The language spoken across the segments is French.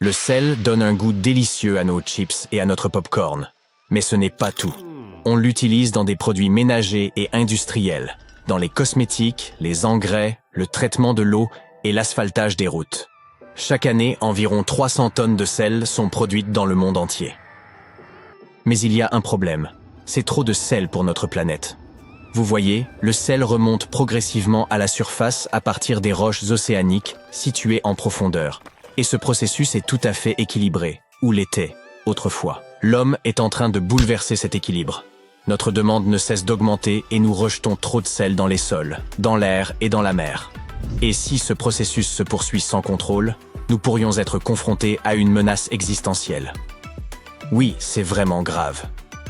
Le sel donne un goût délicieux à nos chips et à notre pop-corn. Mais ce n'est pas tout. On l'utilise dans des produits ménagers et industriels, dans les cosmétiques, les engrais, le traitement de l'eau et l'asphaltage des routes. Chaque année, environ 300 tonnes de sel sont produites dans le monde entier. Mais il y a un problème. C'est trop de sel pour notre planète. Vous voyez, le sel remonte progressivement à la surface à partir des roches océaniques situées en profondeur. Et ce processus est tout à fait équilibré, ou l'était, autrefois. L'homme est en train de bouleverser cet équilibre. Notre demande ne cesse d'augmenter et nous rejetons trop de sel dans les sols, dans l'air et dans la mer. Et si ce processus se poursuit sans contrôle, nous pourrions être confrontés à une menace existentielle. Oui, c'est vraiment grave.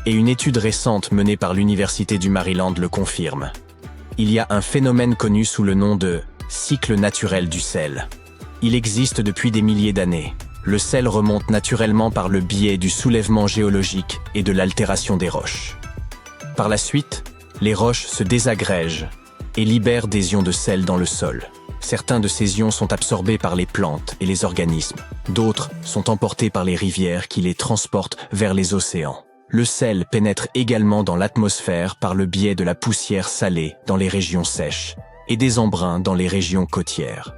Et une étude récente menée par l'Université du Maryland le confirme. Il y a un phénomène connu sous le nom de « cycle naturel du sel ». Il existe depuis des milliers d'années. Le sel remonte naturellement par le biais du soulèvement géologique et de l'altération des roches. Par la suite, les roches se désagrègent et libèrent des ions de sel dans le sol. Certains de ces ions sont absorbés par les plantes et les organismes. D'autres sont emportés par les rivières qui les transportent vers les océans. Le sel pénètre également dans l'atmosphère par le biais de la poussière salée dans les régions sèches et des embruns dans les régions côtières.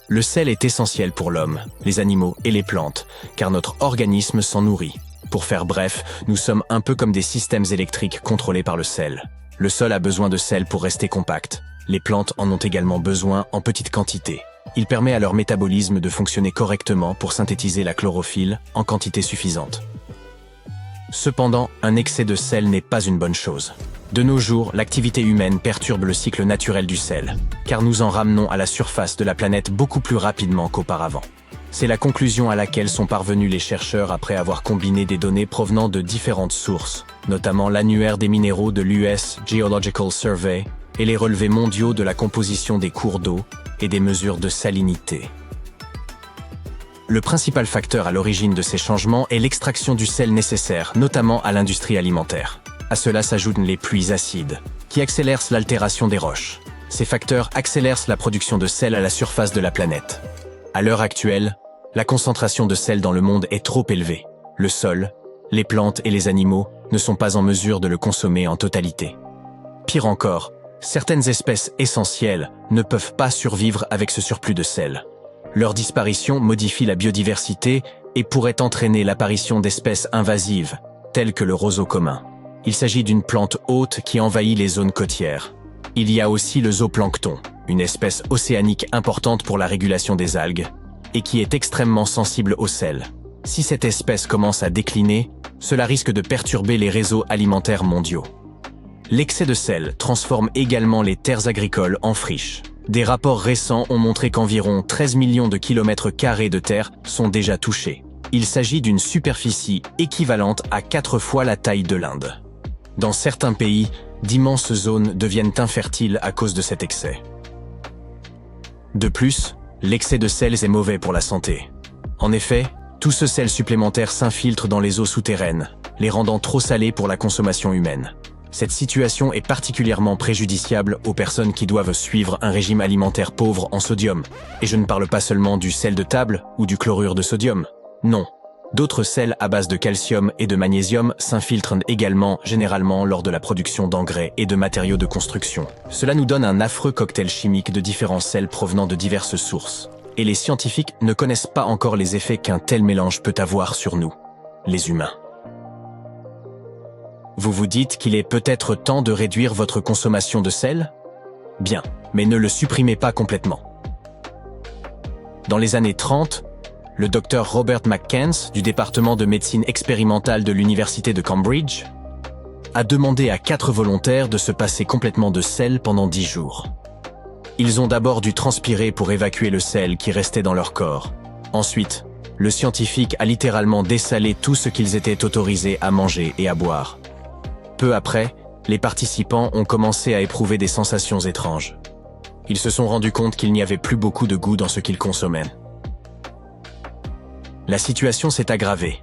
Le sel est essentiel pour l'homme, les animaux et les plantes, car notre organisme s'en nourrit. Pour faire bref, nous sommes un peu comme des systèmes électriques contrôlés par le sel. Le sol a besoin de sel pour rester compact. Les plantes en ont également besoin en petite quantité. Il permet à leur métabolisme de fonctionner correctement pour synthétiser la chlorophylle en quantité suffisante. Cependant, un excès de sel n'est pas une bonne chose. De nos jours, l'activité humaine perturbe le cycle naturel du sel, car nous en ramenons à la surface de la planète beaucoup plus rapidement qu'auparavant. C'est la conclusion à laquelle sont parvenus les chercheurs après avoir combiné des données provenant de différentes sources, notamment l'annuaire des minéraux de l'US Geological Survey et les relevés mondiaux de la composition des cours d'eau et des mesures de salinité. Le principal facteur à l'origine de ces changements est l'extraction du sel nécessaire, notamment à l'industrie alimentaire. À cela s'ajoutent les pluies acides, qui accélèrent l'altération des roches. Ces facteurs accélèrent la production de sel à la surface de la planète. À l'heure actuelle, la concentration de sel dans le monde est trop élevée. Le sol, les plantes et les animaux ne sont pas en mesure de le consommer en totalité. Pire encore, certaines espèces essentielles ne peuvent pas survivre avec ce surplus de sel. Leur disparition modifie la biodiversité et pourrait entraîner l'apparition d'espèces invasives, telles que le roseau commun. Il s'agit d'une plante hôte qui envahit les zones côtières. Il y a aussi le zooplancton, une espèce océanique importante pour la régulation des algues, et qui est extrêmement sensible au sel. Si cette espèce commence à décliner, cela risque de perturber les réseaux alimentaires mondiaux. L'excès de sel transforme également les terres agricoles en friches. Des rapports récents ont montré qu'environ 13 millions de kilomètres carrés de terre sont déjà touchés. Il s'agit d'une superficie équivalente à 4 fois la taille de l'Inde. Dans certains pays, d'immenses zones deviennent infertiles à cause de cet excès. De plus, l'excès de sel est mauvais pour la santé. En effet, tout ce sel supplémentaire s'infiltre dans les eaux souterraines, les rendant trop salées pour la consommation humaine. Cette situation est particulièrement préjudiciable aux personnes qui doivent suivre un régime alimentaire pauvre en sodium. Et je ne parle pas seulement du sel de table ou du chlorure de sodium. Non. D'autres sels à base de calcium et de magnésium s'infiltrent également généralement lors de la production d'engrais et de matériaux de construction. Cela nous donne un affreux cocktail chimique de différents sels provenant de diverses sources. Et les scientifiques ne connaissent pas encore les effets qu'un tel mélange peut avoir sur nous, les humains. Vous vous dites qu'il est peut-être temps de réduire votre consommation de sel? Bien, mais ne le supprimez pas complètement. Dans les années 30, le docteur Robert McCance, du département de médecine expérimentale de l'université de Cambridge, a demandé à 4 volontaires de se passer complètement de sel pendant 10 jours. Ils ont d'abord dû transpirer pour évacuer le sel qui restait dans leur corps. Ensuite, le scientifique a littéralement dessalé tout ce qu'ils étaient autorisés à manger et à boire. Peu après, les participants ont commencé à éprouver des sensations étranges. Ils se sont rendus compte qu'il n'y avait plus beaucoup de goût dans ce qu'ils consommaient. La situation s'est aggravée.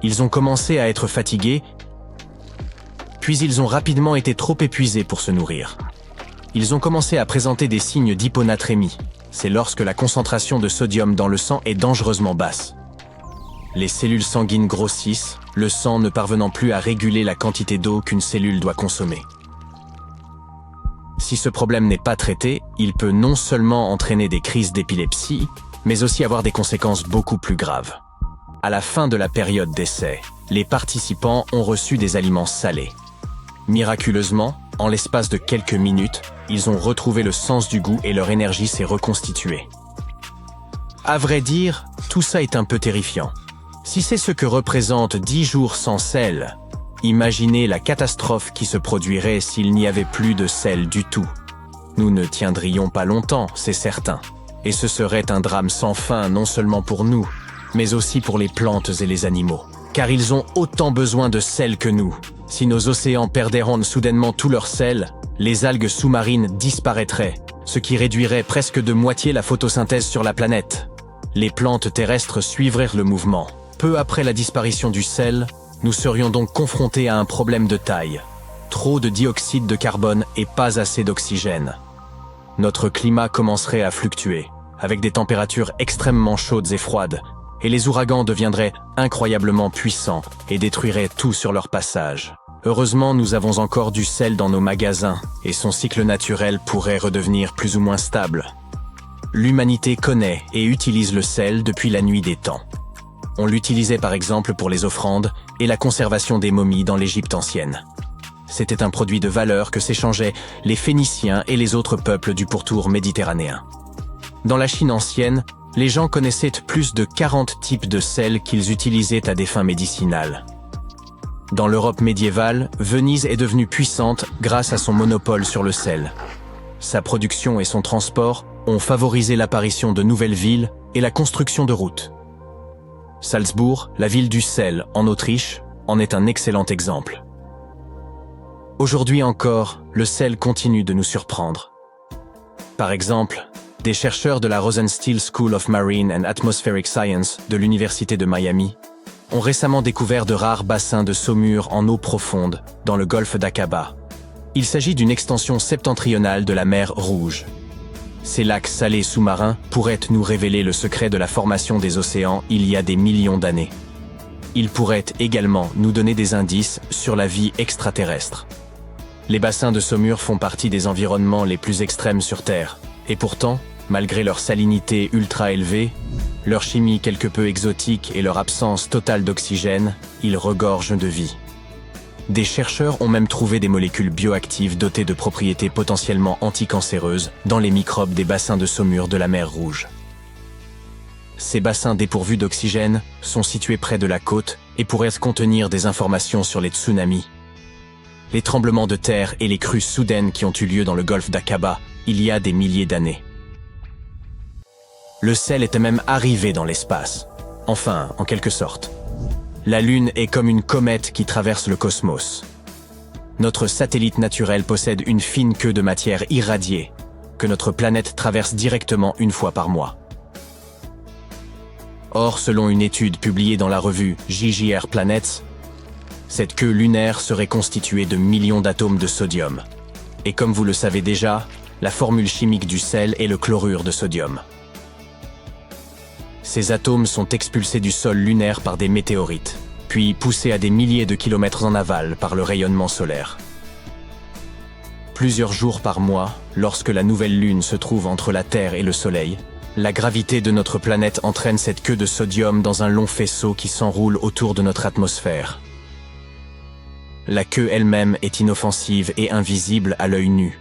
Ils ont commencé à être fatigués, puis ils ont rapidement été trop épuisés pour se nourrir. Ils ont commencé à présenter des signes d'hyponatrémie, c'est lorsque la concentration de sodium dans le sang est dangereusement basse. Les cellules sanguines grossissent, le sang ne parvenant plus à réguler la quantité d'eau qu'une cellule doit consommer. Si ce problème n'est pas traité, il peut non seulement entraîner des crises d'épilepsie, mais aussi avoir des conséquences beaucoup plus graves. À la fin de la période d'essai, les participants ont reçu des aliments salés. Miraculeusement, en l'espace de quelques minutes, ils ont retrouvé le sens du goût et leur énergie s'est reconstituée. À vrai dire, tout ça est un peu terrifiant. Si c'est ce que représente 10 jours sans sel, imaginez la catastrophe qui se produirait s'il n'y avait plus de sel du tout. Nous ne tiendrions pas longtemps, c'est certain. Et ce serait un drame sans fin non seulement pour nous, mais aussi pour les plantes et les animaux. Car ils ont autant besoin de sel que nous. Si nos océans perdraient soudainement tout leur sel, les algues sous-marines disparaîtraient, ce qui réduirait presque de moitié la photosynthèse sur la planète. Les plantes terrestres suivraient le mouvement. Peu après la disparition du sel, nous serions donc confrontés à un problème de taille. Trop de dioxyde de carbone et pas assez d'oxygène. Notre climat commencerait à fluctuer, avec des températures extrêmement chaudes et froides, et les ouragans deviendraient incroyablement puissants et détruiraient tout sur leur passage. Heureusement, nous avons encore du sel dans nos magasins, et son cycle naturel pourrait redevenir plus ou moins stable. L'humanité connaît et utilise le sel depuis la nuit des temps. On l'utilisait par exemple pour les offrandes et la conservation des momies dans l'Égypte ancienne. C'était un produit de valeur que s'échangeaient les Phéniciens et les autres peuples du pourtour méditerranéen. Dans la Chine ancienne, les gens connaissaient plus de 40 types de sel qu'ils utilisaient à des fins médicinales. Dans l'Europe médiévale, Venise est devenue puissante grâce à son monopole sur le sel. Sa production et son transport ont favorisé l'apparition de nouvelles villes et la construction de routes. Salzbourg, la ville du sel, en Autriche, en est un excellent exemple. Aujourd'hui encore, le sel continue de nous surprendre. Par exemple, des chercheurs de la Rosenstiel School of Marine and Atmospheric Science de l'Université de Miami ont récemment découvert de rares bassins de saumure en eau profonde dans le golfe d'Aqaba. Il s'agit d'une extension septentrionale de la mer Rouge. Ces lacs salés sous-marins pourraient nous révéler le secret de la formation des océans il y a des millions d'années. Ils pourraient également nous donner des indices sur la vie extraterrestre. Les bassins de saumure font partie des environnements les plus extrêmes sur Terre, et pourtant, malgré leur salinité ultra élevée, leur chimie quelque peu exotique et leur absence totale d'oxygène, ils regorgent de vie. Des chercheurs ont même trouvé des molécules bioactives dotées de propriétés potentiellement anticancéreuses dans les microbes des bassins de saumure de la mer Rouge. Ces bassins dépourvus d'oxygène sont situés près de la côte et pourraient contenir des informations sur les tsunamis, les tremblements de terre et les crues soudaines qui ont eu lieu dans le golfe d'Aqaba il y a des milliers d'années. Le sel était même arrivé dans l'espace. Enfin, en quelque sorte. La Lune est comme une comète qui traverse le cosmos. Notre satellite naturel possède une fine queue de matière irradiée que notre planète traverse directement une fois par mois. Or, selon une étude publiée dans la revue JJR Planets, cette queue lunaire serait constituée de millions d'atomes de sodium. Et comme vous le savez déjà, la formule chimique du sel est le chlorure de sodium. Ces atomes sont expulsés du sol lunaire par des météorites, puis poussés à des milliers de kilomètres en aval par le rayonnement solaire. Plusieurs jours par mois, lorsque la nouvelle Lune se trouve entre la Terre et le Soleil, la gravité de notre planète entraîne cette queue de sodium dans un long faisceau qui s'enroule autour de notre atmosphère. La queue elle-même est inoffensive et invisible à l'œil nu.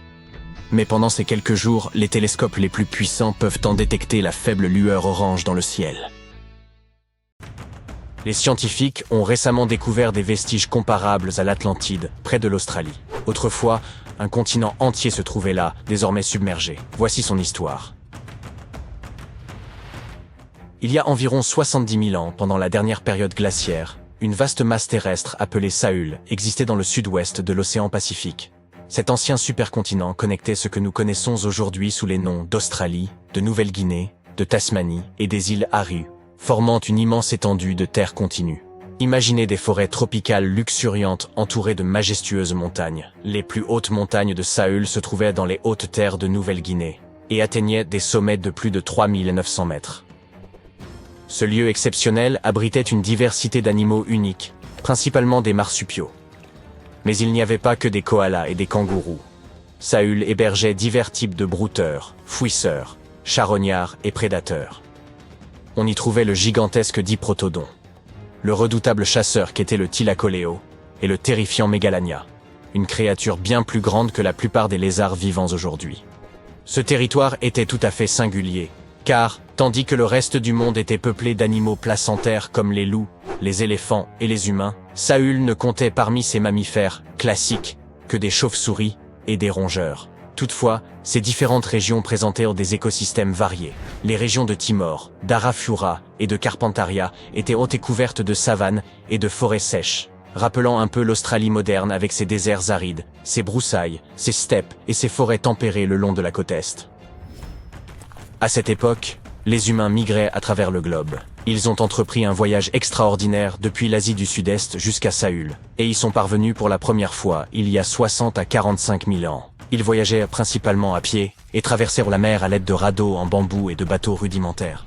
Mais pendant ces quelques jours, les télescopes les plus puissants peuvent en détecter la faible lueur orange dans le ciel. Les scientifiques ont récemment découvert des vestiges comparables à l'Atlantide, près de l'Australie. Autrefois, un continent entier se trouvait là, désormais submergé. Voici son histoire. Il y a environ 70 000 ans, pendant la dernière période glaciaire, une vaste masse terrestre appelée Saül existait dans le sud-ouest de l'océan Pacifique. Cet ancien supercontinent connectait ce que nous connaissons aujourd'hui sous les noms d'Australie, de Nouvelle-Guinée, de Tasmanie et des îles Aru, formant une immense étendue de terre continue. Imaginez des forêts tropicales luxuriantes entourées de majestueuses montagnes. Les plus hautes montagnes de Saül se trouvaient dans les hautes terres de Nouvelle-Guinée. et atteignait des sommets de plus de 3900 mètres. Ce lieu exceptionnel abritait une diversité d'animaux uniques, principalement des marsupiaux. Mais il n'y avait pas que des koalas et des kangourous. Saül hébergeait divers types de brouteurs, fouisseurs, charognards et prédateurs. On y trouvait le gigantesque diprotodon, le redoutable chasseur qu'était le thylacoleo, et le terrifiant Mégalania, une créature bien plus grande que la plupart des lézards vivants aujourd'hui. Ce territoire était tout à fait singulier, car, tandis que le reste du monde était peuplé d'animaux placentaires comme les loups, les éléphants et les humains, Saül ne comptait parmi ces mammifères classiques que des chauves-souris et des rongeurs. Toutefois, ces différentes régions présentaient des écosystèmes variés. Les régions de Timor, d'Arafura et de Carpentaria étaient hautes et couvertes de savanes et de forêts sèches, rappelant un peu l'Australie moderne avec ses déserts arides, ses broussailles, ses steppes et ses forêts tempérées le long de la côte est. À cette époque, les humains migraient à travers le globe. Ils ont entrepris un voyage extraordinaire depuis l'Asie du Sud-Est jusqu'à Saül, et y sont parvenus pour la première fois il y a 60 à 45 000 ans. Ils voyageaient principalement à pied et traversèrent la mer à l'aide de radeaux en bambou et de bateaux rudimentaires.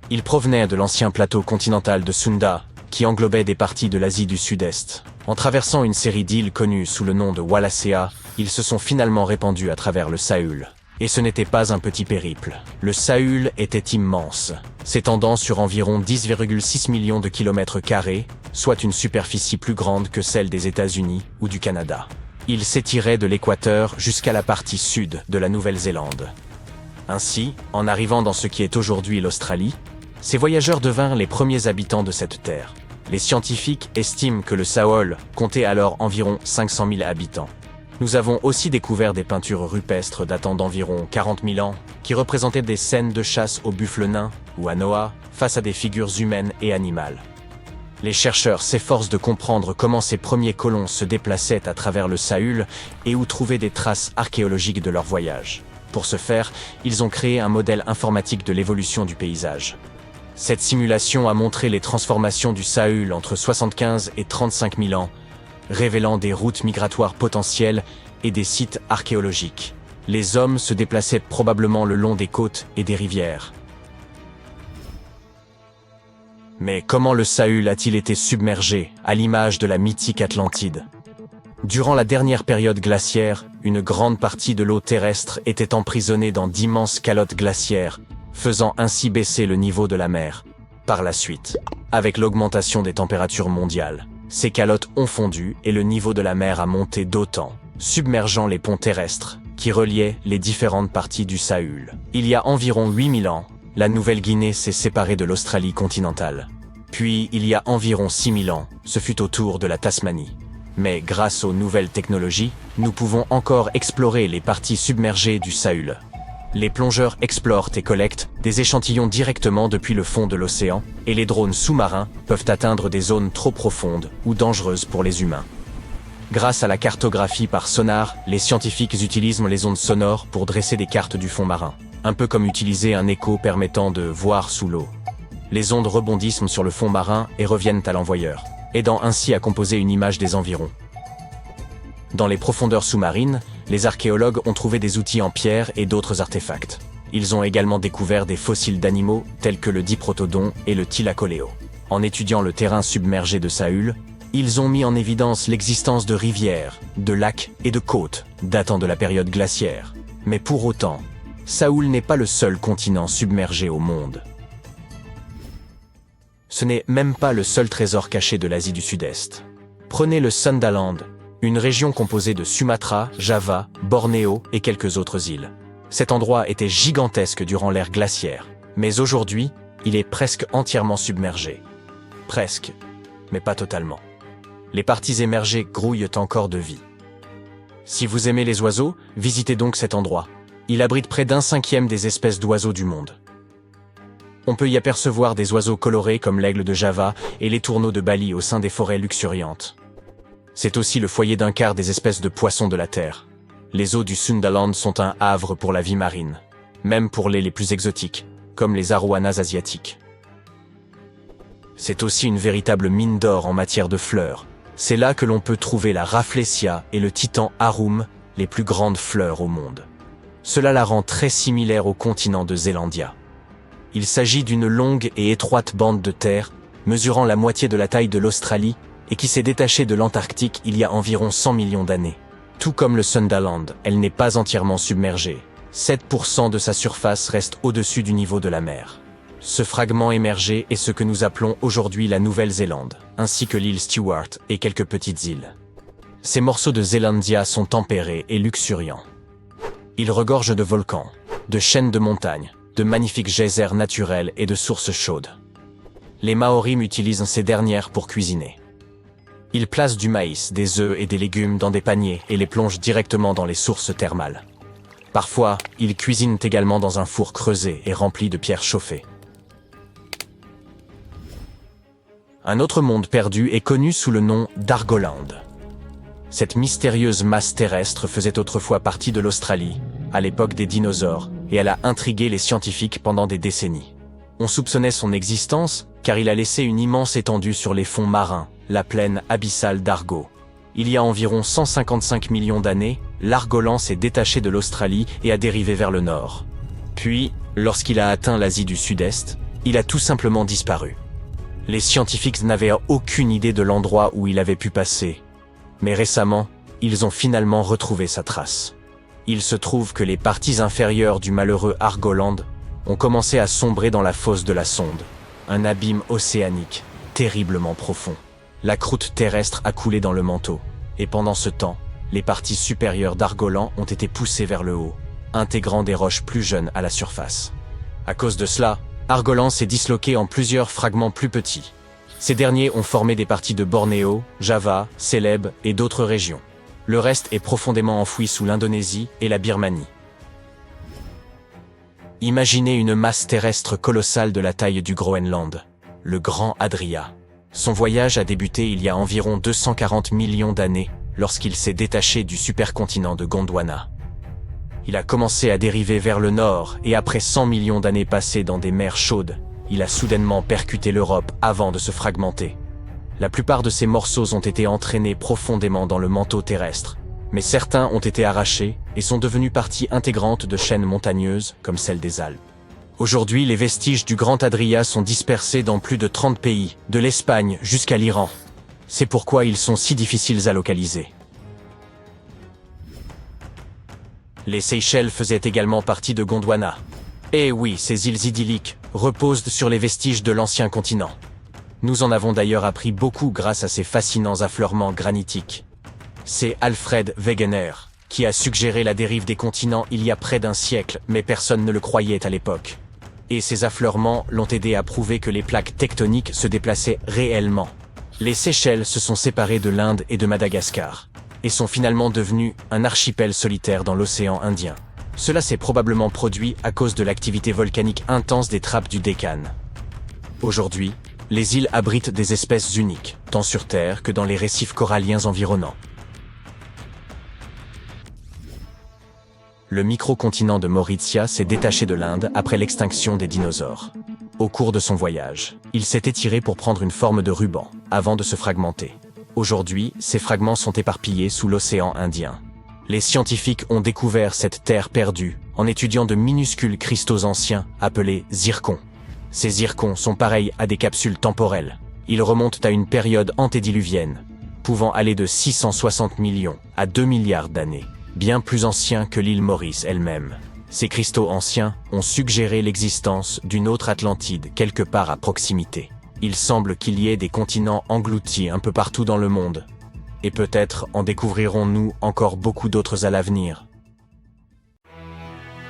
Ils provenaient de l'ancien plateau continental de Sunda, qui englobait des parties de l'Asie du Sud-Est. En traversant une série d'îles connues sous le nom de Wallacea, ils se sont finalement répandus à travers le Saül. Et ce n'était pas un petit périple. Le Saül était immense, s'étendant sur environ 10,6 millions de kilomètres carrés, soit une superficie plus grande que celle des États-Unis ou du Canada. Il s'étirait de l'équateur jusqu'à la partie sud de la Nouvelle-Zélande. Ainsi, en arrivant dans ce qui est aujourd'hui l'Australie, ces voyageurs devinrent les premiers habitants de cette terre. Les scientifiques estiment que le Saül comptait alors environ 500 000 habitants. Nous avons aussi découvert des peintures rupestres datant d'environ 40 000 ans, qui représentaient des scènes de chasse au buffle nain ou à Noah face à des figures humaines et animales. Les chercheurs s'efforcent de comprendre comment ces premiers colons se déplaçaient à travers le Saül et où trouver des traces archéologiques de leur voyage. Pour ce faire, ils ont créé un modèle informatique de l'évolution du paysage. Cette simulation a montré les transformations du Saül entre 75 et 35 000 ans, révélant des routes migratoires potentielles et des sites archéologiques. Les hommes se déplaçaient probablement le long des côtes et des rivières. Mais comment le Saül a-t-il été submergé, à l'image de la mythique Atlantide? Durant la dernière période glaciaire, une grande partie de l'eau terrestre était emprisonnée dans d'immenses calottes glaciaires, faisant ainsi baisser le niveau de la mer. Par la suite, avec l'augmentation des températures mondiales, ces calottes ont fondu et le niveau de la mer a monté d'autant, submergeant les ponts terrestres qui reliaient les différentes parties du Saül. Il y a environ 8000 ans, la Nouvelle-Guinée s'est séparée de l'Australie continentale. Puis, il y a environ 6000 ans, ce fut au tour de la Tasmanie. Mais grâce aux nouvelles technologies, nous pouvons encore explorer les parties submergées du Saül. Les plongeurs explorent et collectent des échantillons directement depuis le fond de l'océan, et les drones sous-marins peuvent atteindre des zones trop profondes ou dangereuses pour les humains. Grâce à la cartographie par sonar, les scientifiques utilisent les ondes sonores pour dresser des cartes du fond marin, un peu comme utiliser un écho permettant de voir sous l'eau. Les ondes rebondissent sur le fond marin et reviennent à l'envoyeur, aidant ainsi à composer une image des environs. Dans les profondeurs sous-marines, les archéologues ont trouvé des outils en pierre et d'autres artefacts. Ils ont également découvert des fossiles d'animaux tels que le diprotodon et le thylacoleo. En étudiant le terrain submergé de Saül, ils ont mis en évidence l'existence de rivières, de lacs et de côtes datant de la période glaciaire. Mais pour autant, Saül n'est pas le seul continent submergé au monde. Ce n'est même pas le seul trésor caché de l'Asie du Sud-Est. Prenez le Sundaland, une région composée de Sumatra, Java, Bornéo et quelques autres îles. Cet endroit était gigantesque durant l'ère glaciaire, mais aujourd'hui, il est presque entièrement submergé. Presque, mais pas totalement. Les parties émergées grouillent encore de vie. Si vous aimez les oiseaux, visitez donc cet endroit. Il abrite près d'1/5 des espèces d'oiseaux du monde. On peut y apercevoir des oiseaux colorés comme l'aigle de Java et les tourneaux de Bali au sein des forêts luxuriantes. C'est aussi le foyer d'un quart des espèces de poissons de la Terre. Les eaux du Sundaland sont un havre pour la vie marine, même pour les plus exotiques, comme les arowanas asiatiques. C'est aussi une véritable mine d'or en matière de fleurs. C'est là que l'on peut trouver la Rafflesia et le titan arum, les plus grandes fleurs au monde. Cela la rend très similaire au continent de Zélandia. Il s'agit d'une longue et étroite bande de terre, mesurant la moitié de la taille de l'Australie et qui s'est détachée de l'Antarctique il y a environ 100 millions d'années. Tout comme le Sundaland, elle n'est pas entièrement submergée. 7% de sa surface reste au-dessus du niveau de la mer. Ce fragment émergé est ce que nous appelons aujourd'hui la Nouvelle-Zélande, ainsi que l'île Stewart et quelques petites îles. Ces morceaux de Zélandia sont tempérés et luxuriants. Ils regorgent de volcans, de chaînes de montagnes, de magnifiques geysers naturels et de sources chaudes. Les Maoris utilisent ces dernières pour cuisiner. Ils placent du maïs, des œufs et des légumes dans des paniers et les plongent directement dans les sources thermales. Parfois, ils cuisinent également dans un four creusé et rempli de pierres chauffées. Un autre monde perdu est connu sous le nom d'Argoland. Cette mystérieuse masse terrestre faisait autrefois partie de l'Australie, à l'époque des dinosaures, et elle a intrigué les scientifiques pendant des décennies. On soupçonnait son existence car il a laissé une immense étendue sur les fonds marins, la plaine abyssale d'Argo. Il y a environ 155 millions d'années, l'Argoland s'est détaché de l'Australie et a dérivé vers le nord. Puis, lorsqu'il a atteint l'Asie du Sud-Est, il a tout simplement disparu. Les scientifiques n'avaient aucune idée de l'endroit où il avait pu passer. Mais récemment, ils ont finalement retrouvé sa trace. Il se trouve que les parties inférieures du malheureux Argoland ont commencé à sombrer dans la fosse de la sonde, un abîme océanique terriblement profond. La croûte terrestre a coulé dans le manteau, et pendant ce temps, les parties supérieures d'Argoland ont été poussées vers le haut, intégrant des roches plus jeunes à la surface. À cause de cela, Argoland s'est disloqué en plusieurs fragments plus petits. Ces derniers ont formé des parties de Bornéo, Java, Célèbes et d'autres régions. Le reste est profondément enfoui sous l'Indonésie et la Birmanie. Imaginez une masse terrestre colossale de la taille du Groenland, le Grand Adria. Son voyage a débuté il y a environ 240 millions d'années lorsqu'il s'est détaché du supercontinent de Gondwana. Il a commencé à dériver vers le nord et après 100 millions d'années passées dans des mers chaudes, il a soudainement percuté l'Europe avant de se fragmenter. La plupart de ces morceaux ont été entraînés profondément dans le manteau terrestre, mais certains ont été arrachés et sont devenus partie intégrante de chaînes montagneuses comme celle des Alpes. Aujourd'hui, les vestiges du Grand Adria sont dispersés dans plus de 30 pays, de l'Espagne jusqu'à l'Iran. C'est pourquoi ils sont si difficiles à localiser. Les Seychelles faisaient également partie de Gondwana. Et oui, ces îles idylliques reposent sur les vestiges de l'ancien continent. Nous en avons d'ailleurs appris beaucoup grâce à ces fascinants affleurements granitiques. C'est Alfred Wegener qui a suggéré la dérive des continents il y a près d'un siècle, mais personne ne le croyait à l'époque. Et ces affleurements l'ont aidé à prouver que les plaques tectoniques se déplaçaient réellement. Les Seychelles se sont séparées de l'Inde et de Madagascar, et sont finalement devenus un archipel solitaire dans l'océan Indien. Cela s'est probablement produit à cause de l'activité volcanique intense des trappes du Deccan. Aujourd'hui, les îles abritent des espèces uniques, tant sur Terre que dans les récifs coralliens environnants. Le microcontinent de Mauritia s'est détaché de l'Inde après l'extinction des dinosaures. Au cours de son voyage, il s'est étiré pour prendre une forme de ruban, avant de se fragmenter. Aujourd'hui, ces fragments sont éparpillés sous l'océan Indien. Les scientifiques ont découvert cette terre perdue en étudiant de minuscules cristaux anciens appelés zircons. Ces zircons sont pareils à des capsules temporelles. Ils remontent à une période antédiluvienne, pouvant aller de 660 millions à 2 milliards d'années, bien plus anciens que l'île Maurice elle-même. Ces cristaux anciens ont suggéré l'existence d'une autre Atlantide quelque part à proximité. Il semble qu'il y ait des continents engloutis un peu partout dans le monde. Et peut-être en découvrirons-nous encore beaucoup d'autres à l'avenir.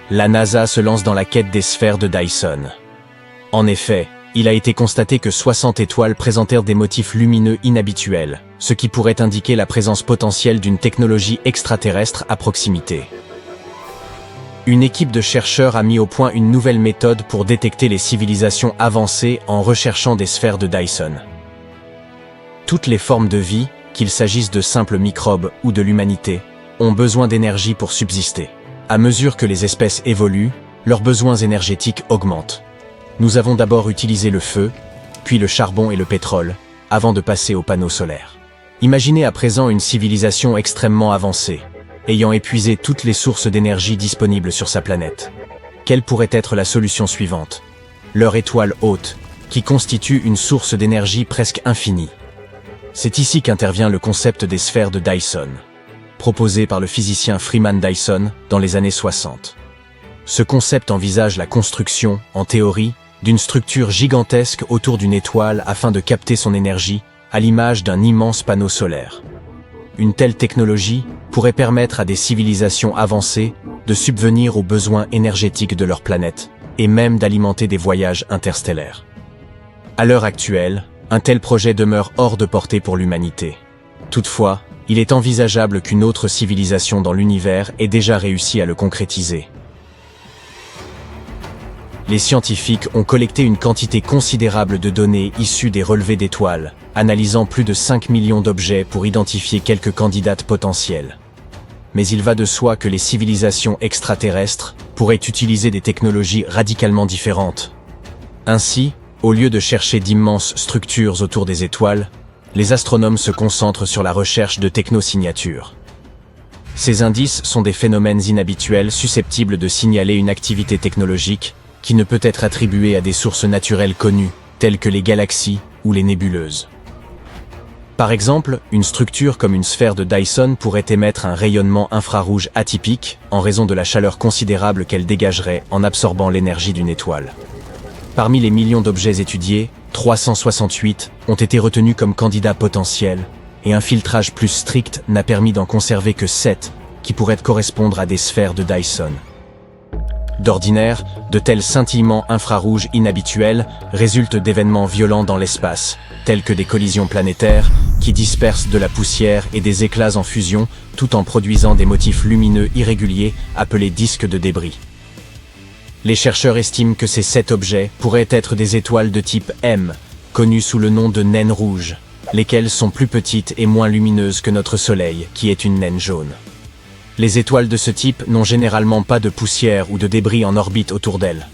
La NASA se lance dans la quête des sphères de Dyson. En effet, il a été constaté que 60 étoiles présentèrent des motifs lumineux inhabituels, ce qui pourrait indiquer la présence potentielle d'une technologie extraterrestre à proximité. Une équipe de chercheurs a mis au point une nouvelle méthode pour détecter les civilisations avancées en recherchant des sphères de Dyson. Toutes les formes de vie, qu'il s'agisse de simples microbes ou de l'humanité, ont besoin d'énergie pour subsister. À mesure que les espèces évoluent, leurs besoins énergétiques augmentent. Nous avons d'abord utilisé le feu, puis le charbon et le pétrole, avant de passer aux panneaux solaires. Imaginez à présent une civilisation extrêmement avancée. ayant épuisé toutes les sources d'énergie disponibles sur sa planète. Quelle pourrait être la solution suivante? Leur étoile hôte, qui constitue une source d'énergie presque infinie. C'est ici qu'intervient le concept des sphères de Dyson, proposé par le physicien Freeman Dyson dans les années 60. Ce concept envisage la construction, en théorie, d'une structure gigantesque autour d'une étoile afin de capter son énergie, à l'image d'un immense panneau solaire. Une telle technologie pourrait permettre à des civilisations avancées de subvenir aux besoins énergétiques de leur planète, et même d'alimenter des voyages interstellaires. À l'heure actuelle, un tel projet demeure hors de portée pour l'humanité. Toutefois, il est envisageable qu'une autre civilisation dans l'univers ait déjà réussi à le concrétiser. Les scientifiques ont collecté une quantité considérable de données issues des relevés d'étoiles, analysant plus de 5 millions d'objets pour identifier quelques candidates potentielles. Mais il va de soi que les civilisations extraterrestres pourraient utiliser des technologies radicalement différentes. Ainsi, au lieu de chercher d'immenses structures autour des étoiles, les astronomes se concentrent sur la recherche de technosignatures. Ces indices sont des phénomènes inhabituels susceptibles de signaler une activité technologique qui ne peut être attribuée à des sources naturelles connues, telles que les galaxies ou les nébuleuses. Par exemple, une structure comme une sphère de Dyson pourrait émettre un rayonnement infrarouge atypique en raison de la chaleur considérable qu'elle dégagerait en absorbant l'énergie d'une étoile. Parmi les millions d'objets étudiés, 368 ont été retenus comme candidats potentiels, et un filtrage plus strict n'a permis d'en conserver que 7 qui pourraient correspondre à des sphères de Dyson. D'ordinaire, de tels scintillements infrarouges inhabituels résultent d'événements violents dans l'espace, tels que des collisions planétaires, qui dispersent de la poussière et des éclats en fusion, tout en produisant des motifs lumineux irréguliers appelés disques de débris. Les chercheurs estiment que ces 7 objets pourraient être des étoiles de type M, connues sous le nom de naines rouges, lesquelles sont plus petites et moins lumineuses que notre Soleil, qui est une naine jaune. Les étoiles de ce type n'ont généralement pas de poussière ou de débris en orbite autour d'elles.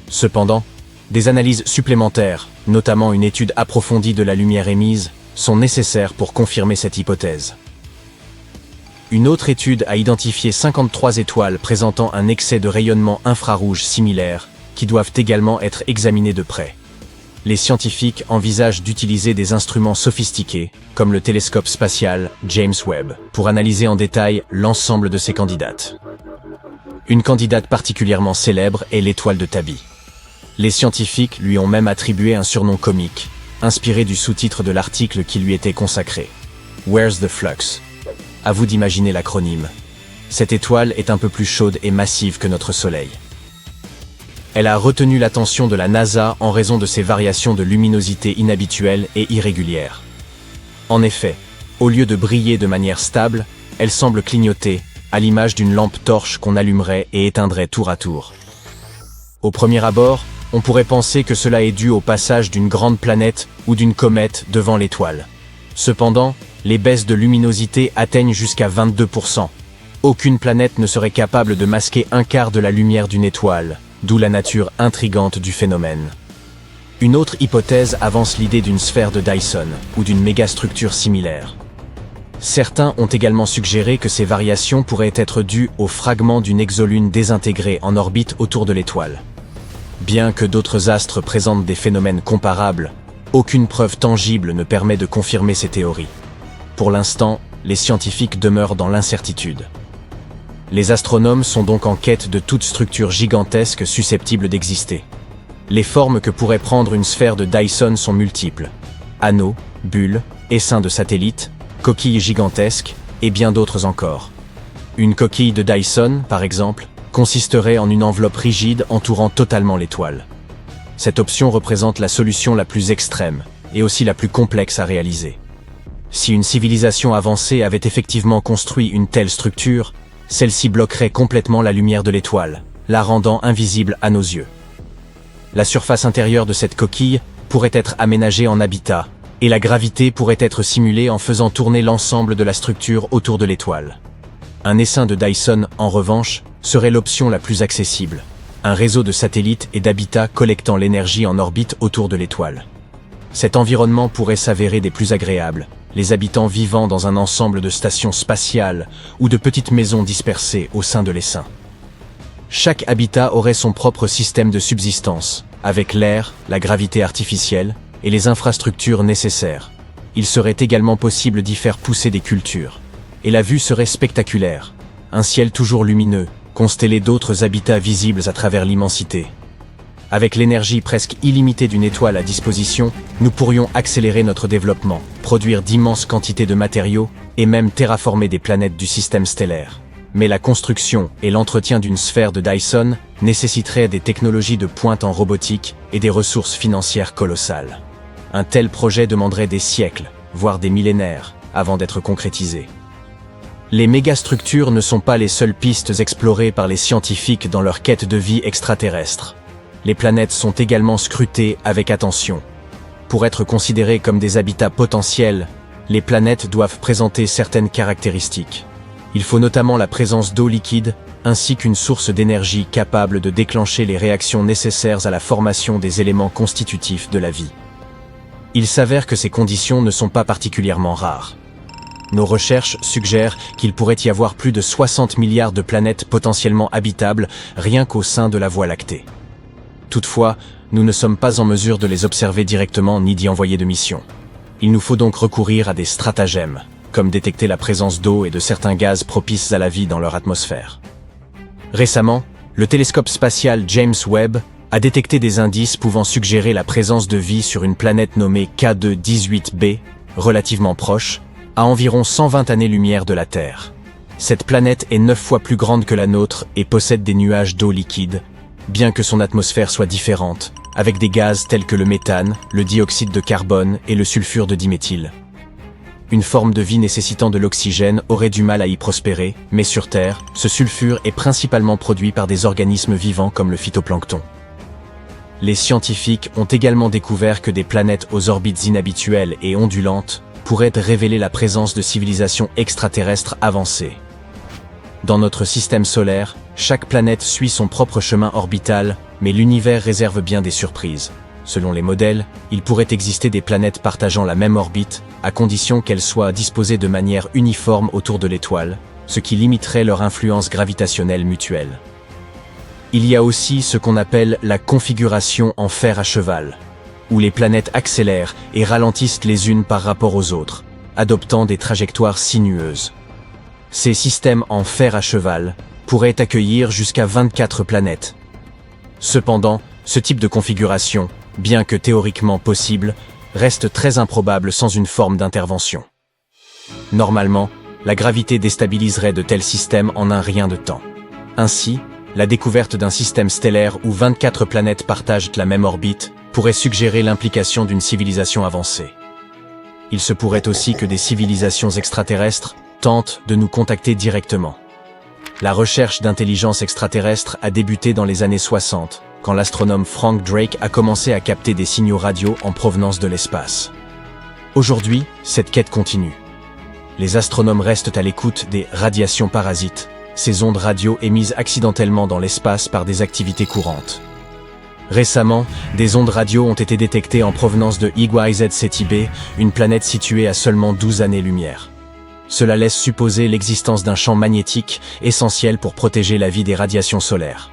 Cependant, des analyses supplémentaires, notamment une étude approfondie de la lumière émise, sont nécessaires pour confirmer cette hypothèse. Une autre étude a identifié 53 étoiles présentant un excès de rayonnement infrarouge similaire, qui doivent également être examinées de près. Les scientifiques envisagent d'utiliser des instruments sophistiqués, comme le télescope spatial James Webb, pour analyser en détail l'ensemble de ces candidates. Une candidate particulièrement célèbre est l'étoile de Tabi. Les scientifiques lui ont même attribué un surnom comique, inspiré du sous-titre de l'article qui lui était consacré. Where's the Flux? À vous d'imaginer l'acronyme. Cette étoile est un peu plus chaude et massive que notre Soleil. Elle a retenu l'attention de la NASA en raison de ses variations de luminosité inhabituelles et irrégulières. En effet, au lieu de briller de manière stable, elle semble clignoter, à l'image d'une lampe torche qu'on allumerait et éteindrait tour à tour. Au premier abord, on pourrait penser que cela est dû au passage d'une grande planète ou d'une comète devant l'étoile. Cependant, les baisses de luminosité atteignent jusqu'à 22%. Aucune planète ne serait capable de masquer un quart de la lumière d'une étoile, d'où la nature intrigante du phénomène. Une autre hypothèse avance l'idée d'une sphère de Dyson, ou d'une mégastructure similaire. Certains ont également suggéré que ces variations pourraient être dues aux fragments d'une exolune désintégrée en orbite autour de l'étoile. Bien que d'autres astres présentent des phénomènes comparables, aucune preuve tangible ne permet de confirmer ces théories. Pour l'instant, les scientifiques demeurent dans l'incertitude. Les astronomes sont donc en quête de toute structure gigantesque susceptible d'exister. Les formes que pourrait prendre une sphère de Dyson sont multiples. Anneaux, bulles, essaims de satellites, coquilles gigantesques et bien d'autres encore. Une coquille de Dyson, par exemple, consisterait en une enveloppe rigide entourant totalement l'étoile. Cette option représente la solution la plus extrême et aussi la plus complexe à réaliser. Si une civilisation avancée avait effectivement construit une telle structure, celle-ci bloquerait complètement la lumière de l'étoile, la rendant invisible à nos yeux. La surface intérieure de cette coquille pourrait être aménagée en habitat, et la gravité pourrait être simulée en faisant tourner l'ensemble de la structure autour de l'étoile. Un essaim de Dyson, en revanche, serait l'option la plus accessible. Un réseau de satellites et d'habitats collectant l'énergie en orbite autour de l'étoile. Cet environnement pourrait s'avérer des plus agréables, les habitants vivant dans un ensemble de stations spatiales ou de petites maisons dispersées au sein de l'essaim. Chaque habitat aurait son propre système de subsistance, avec l'air, la gravité artificielle et les infrastructures nécessaires. Il serait également possible d'y faire pousser des cultures. Et la vue serait spectaculaire. Un ciel toujours lumineux, constellé d'autres habitats visibles à travers l'immensité. Avec l'énergie presque illimitée d'une étoile à disposition, nous pourrions accélérer notre développement, produire d'immenses quantités de matériaux et même terraformer des planètes du système stellaire. Mais la construction et l'entretien d'une sphère de Dyson nécessiteraient des technologies de pointe en robotique et des ressources financières colossales. Un tel projet demanderait des siècles, voire des millénaires, avant d'être concrétisé. Les mégastructures ne sont pas les seules pistes explorées par les scientifiques dans leur quête de vie extraterrestre. Les planètes sont également scrutées avec attention. Pour être considérées comme des habitats potentiels, les planètes doivent présenter certaines caractéristiques. Il faut notamment la présence d'eau liquide, ainsi qu'une source d'énergie capable de déclencher les réactions nécessaires à la formation des éléments constitutifs de la vie. Il s'avère que ces conditions ne sont pas particulièrement rares. Nos recherches suggèrent qu'il pourrait y avoir plus de 60 milliards de planètes potentiellement habitables rien qu'au sein de la Voie lactée. Toutefois, nous ne sommes pas en mesure de les observer directement ni d'y envoyer de mission. Il nous faut donc recourir à des stratagèmes, comme détecter la présence d'eau et de certains gaz propices à la vie dans leur atmosphère. Récemment, le télescope spatial James Webb a détecté des indices pouvant suggérer la présence de vie sur une planète nommée K2-18b, relativement proche, à environ 120 années-lumière de la Terre. Cette planète est 9 fois plus grande que la nôtre et possède des nuages d'eau liquide, bien que son atmosphère soit différente, avec des gaz tels que le méthane, le dioxyde de carbone et le sulfure de diméthyle. Une forme de vie nécessitant de l'oxygène aurait du mal à y prospérer, mais sur Terre, ce sulfure est principalement produit par des organismes vivants comme le phytoplancton. Les scientifiques ont également découvert que des planètes aux orbites inhabituelles et ondulantes pourraient révéler la présence de civilisations extraterrestres avancées. Dans notre système solaire, chaque planète suit son propre chemin orbital, mais l'univers réserve bien des surprises. Selon les modèles, il pourrait exister des planètes partageant la même orbite, à condition qu'elles soient disposées de manière uniforme autour de l'étoile, ce qui limiterait leur influence gravitationnelle mutuelle. Il y a aussi ce qu'on appelle la configuration en fer à cheval, où les planètes accélèrent et ralentissent les unes par rapport aux autres, adoptant des trajectoires sinueuses. Ces systèmes en fer à cheval pourraient accueillir jusqu'à 24 planètes. Cependant, ce type de configuration, bien que théoriquement possible, reste très improbable sans une forme d'intervention. Normalement, la gravité déstabiliserait de tels systèmes en un rien de temps. Ainsi, la découverte d'un système stellaire où 24 planètes partagent la même orbite pourrait suggérer l'implication d'une civilisation avancée. Il se pourrait aussi que des civilisations extraterrestres tentent de nous contacter directement. La recherche d'intelligence extraterrestre a débuté dans les années 60, quand l'astronome Frank Drake a commencé à capter des signaux radio en provenance de l'espace. Aujourd'hui, cette quête continue. Les astronomes restent à l'écoute des radiations parasites, ces ondes radio émises accidentellement dans l'espace par des activités courantes. Récemment, des ondes radio ont été détectées en provenance de Iguazu Ceti-b, une planète située à seulement 12 années-lumière. Cela laisse supposer l'existence d'un champ magnétique essentiel pour protéger la vie des radiations solaires.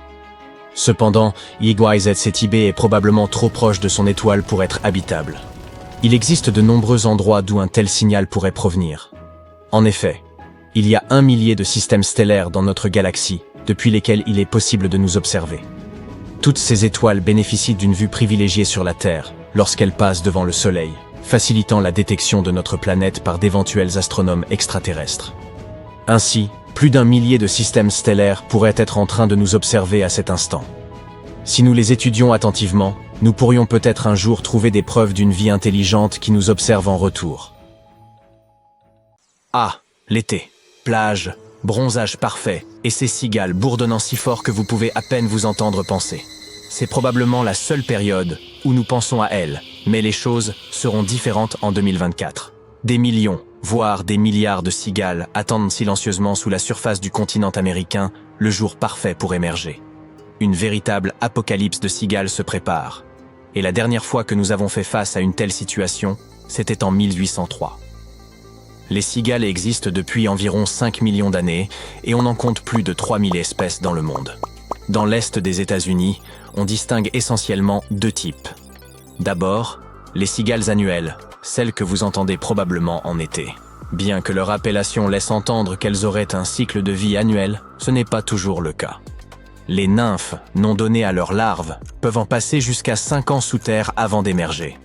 Cependant, Iguazu Ceti-b est probablement trop proche de son étoile pour être habitable. Il existe de nombreux endroits d'où un tel signal pourrait provenir. En effet, il y a 1 millier de systèmes stellaires dans notre galaxie, depuis lesquels il est possible de nous observer. Toutes ces étoiles bénéficient d'une vue privilégiée sur la Terre, lorsqu'elles passent devant le Soleil, facilitant la détection de notre planète par d'éventuels astronomes extraterrestres. Ainsi, plus d'1 millier de systèmes stellaires pourraient être en train de nous observer à cet instant. Si nous les étudions attentivement, nous pourrions peut-être un jour trouver des preuves d'une vie intelligente qui nous observe en retour. Ah, l'été. Plage, bronzage parfait, et ces cigales bourdonnant si fort que vous pouvez à peine vous entendre penser. C'est probablement la seule période où nous pensons à elles, mais les choses seront différentes en 2024. Des millions, voire des milliards de cigales attendent silencieusement sous la surface du continent américain le jour parfait pour émerger. Une véritable apocalypse de cigales se prépare. Et la dernière fois que nous avons fait face à une telle situation, c'était en 1803. Les cigales existent depuis environ 5 millions d'années et on en compte plus de 3000 espèces dans le monde. Dans l'est des États-Unis, on distingue essentiellement deux types. D'abord, les cigales annuelles, celles que vous entendez probablement en été. Bien que leur appellation laisse entendre qu'elles auraient un cycle de vie annuel, ce n'est pas toujours le cas. Les nymphes, nom donné à leurs larves, peuvent en passer jusqu'à 5 ans sous terre avant d'émerger.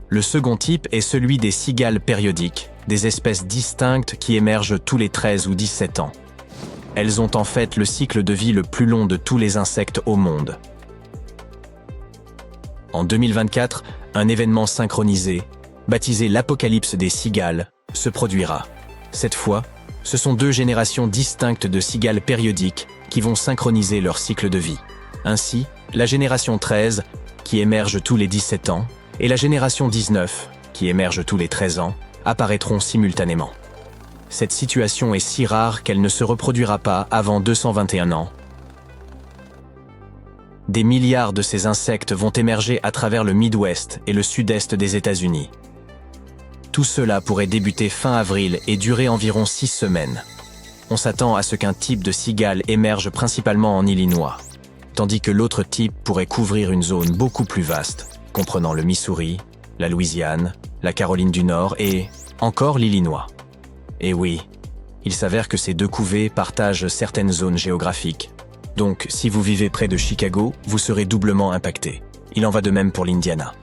Le second type est celui des cigales périodiques, des espèces distinctes qui émergent tous les 13 ou 17 ans. Elles ont en fait le cycle de vie le plus long de tous les insectes au monde. En 2024, un événement synchronisé, baptisé l'Apocalypse des cigales, se produira. Cette fois, ce sont deux générations distinctes de cigales périodiques qui vont synchroniser leur cycle de vie. Ainsi, la génération 13, qui émerge tous les 17 ans, et la génération 19, qui émerge tous les 13 ans, apparaîtront simultanément. Cette situation est si rare qu'elle ne se reproduira pas avant 221 ans. Des milliards de ces insectes vont émerger à travers le Midwest et le sud-est des États-Unis. Tout cela pourrait débuter fin avril et durer environ 6 semaines. On s'attend à ce qu'un type de cigale émerge principalement en Illinois, tandis que l'autre type pourrait couvrir une zone beaucoup plus vaste, comprenant le Missouri, la Louisiane, la Caroline du Nord et encore l'Illinois. Et oui, il s'avère que ces deux couvées partagent certaines zones géographiques. Donc, si vous vivez près de Chicago, vous serez doublement impacté. Il en va de même pour l'Indiana.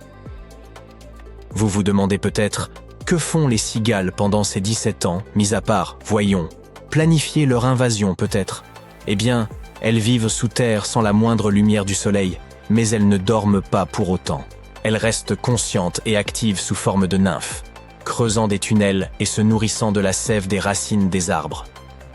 Vous vous demandez peut-être, que font les cigales pendant ces 17 ans, mis à part, voyons, planifier leur invasion peut-être? Eh bien, elles vivent sous terre sans la moindre lumière du soleil, mais elles ne dorment pas pour autant. Elles restent conscientes et actives sous forme de nymphes, creusant des tunnels et se nourrissant de la sève des racines des arbres.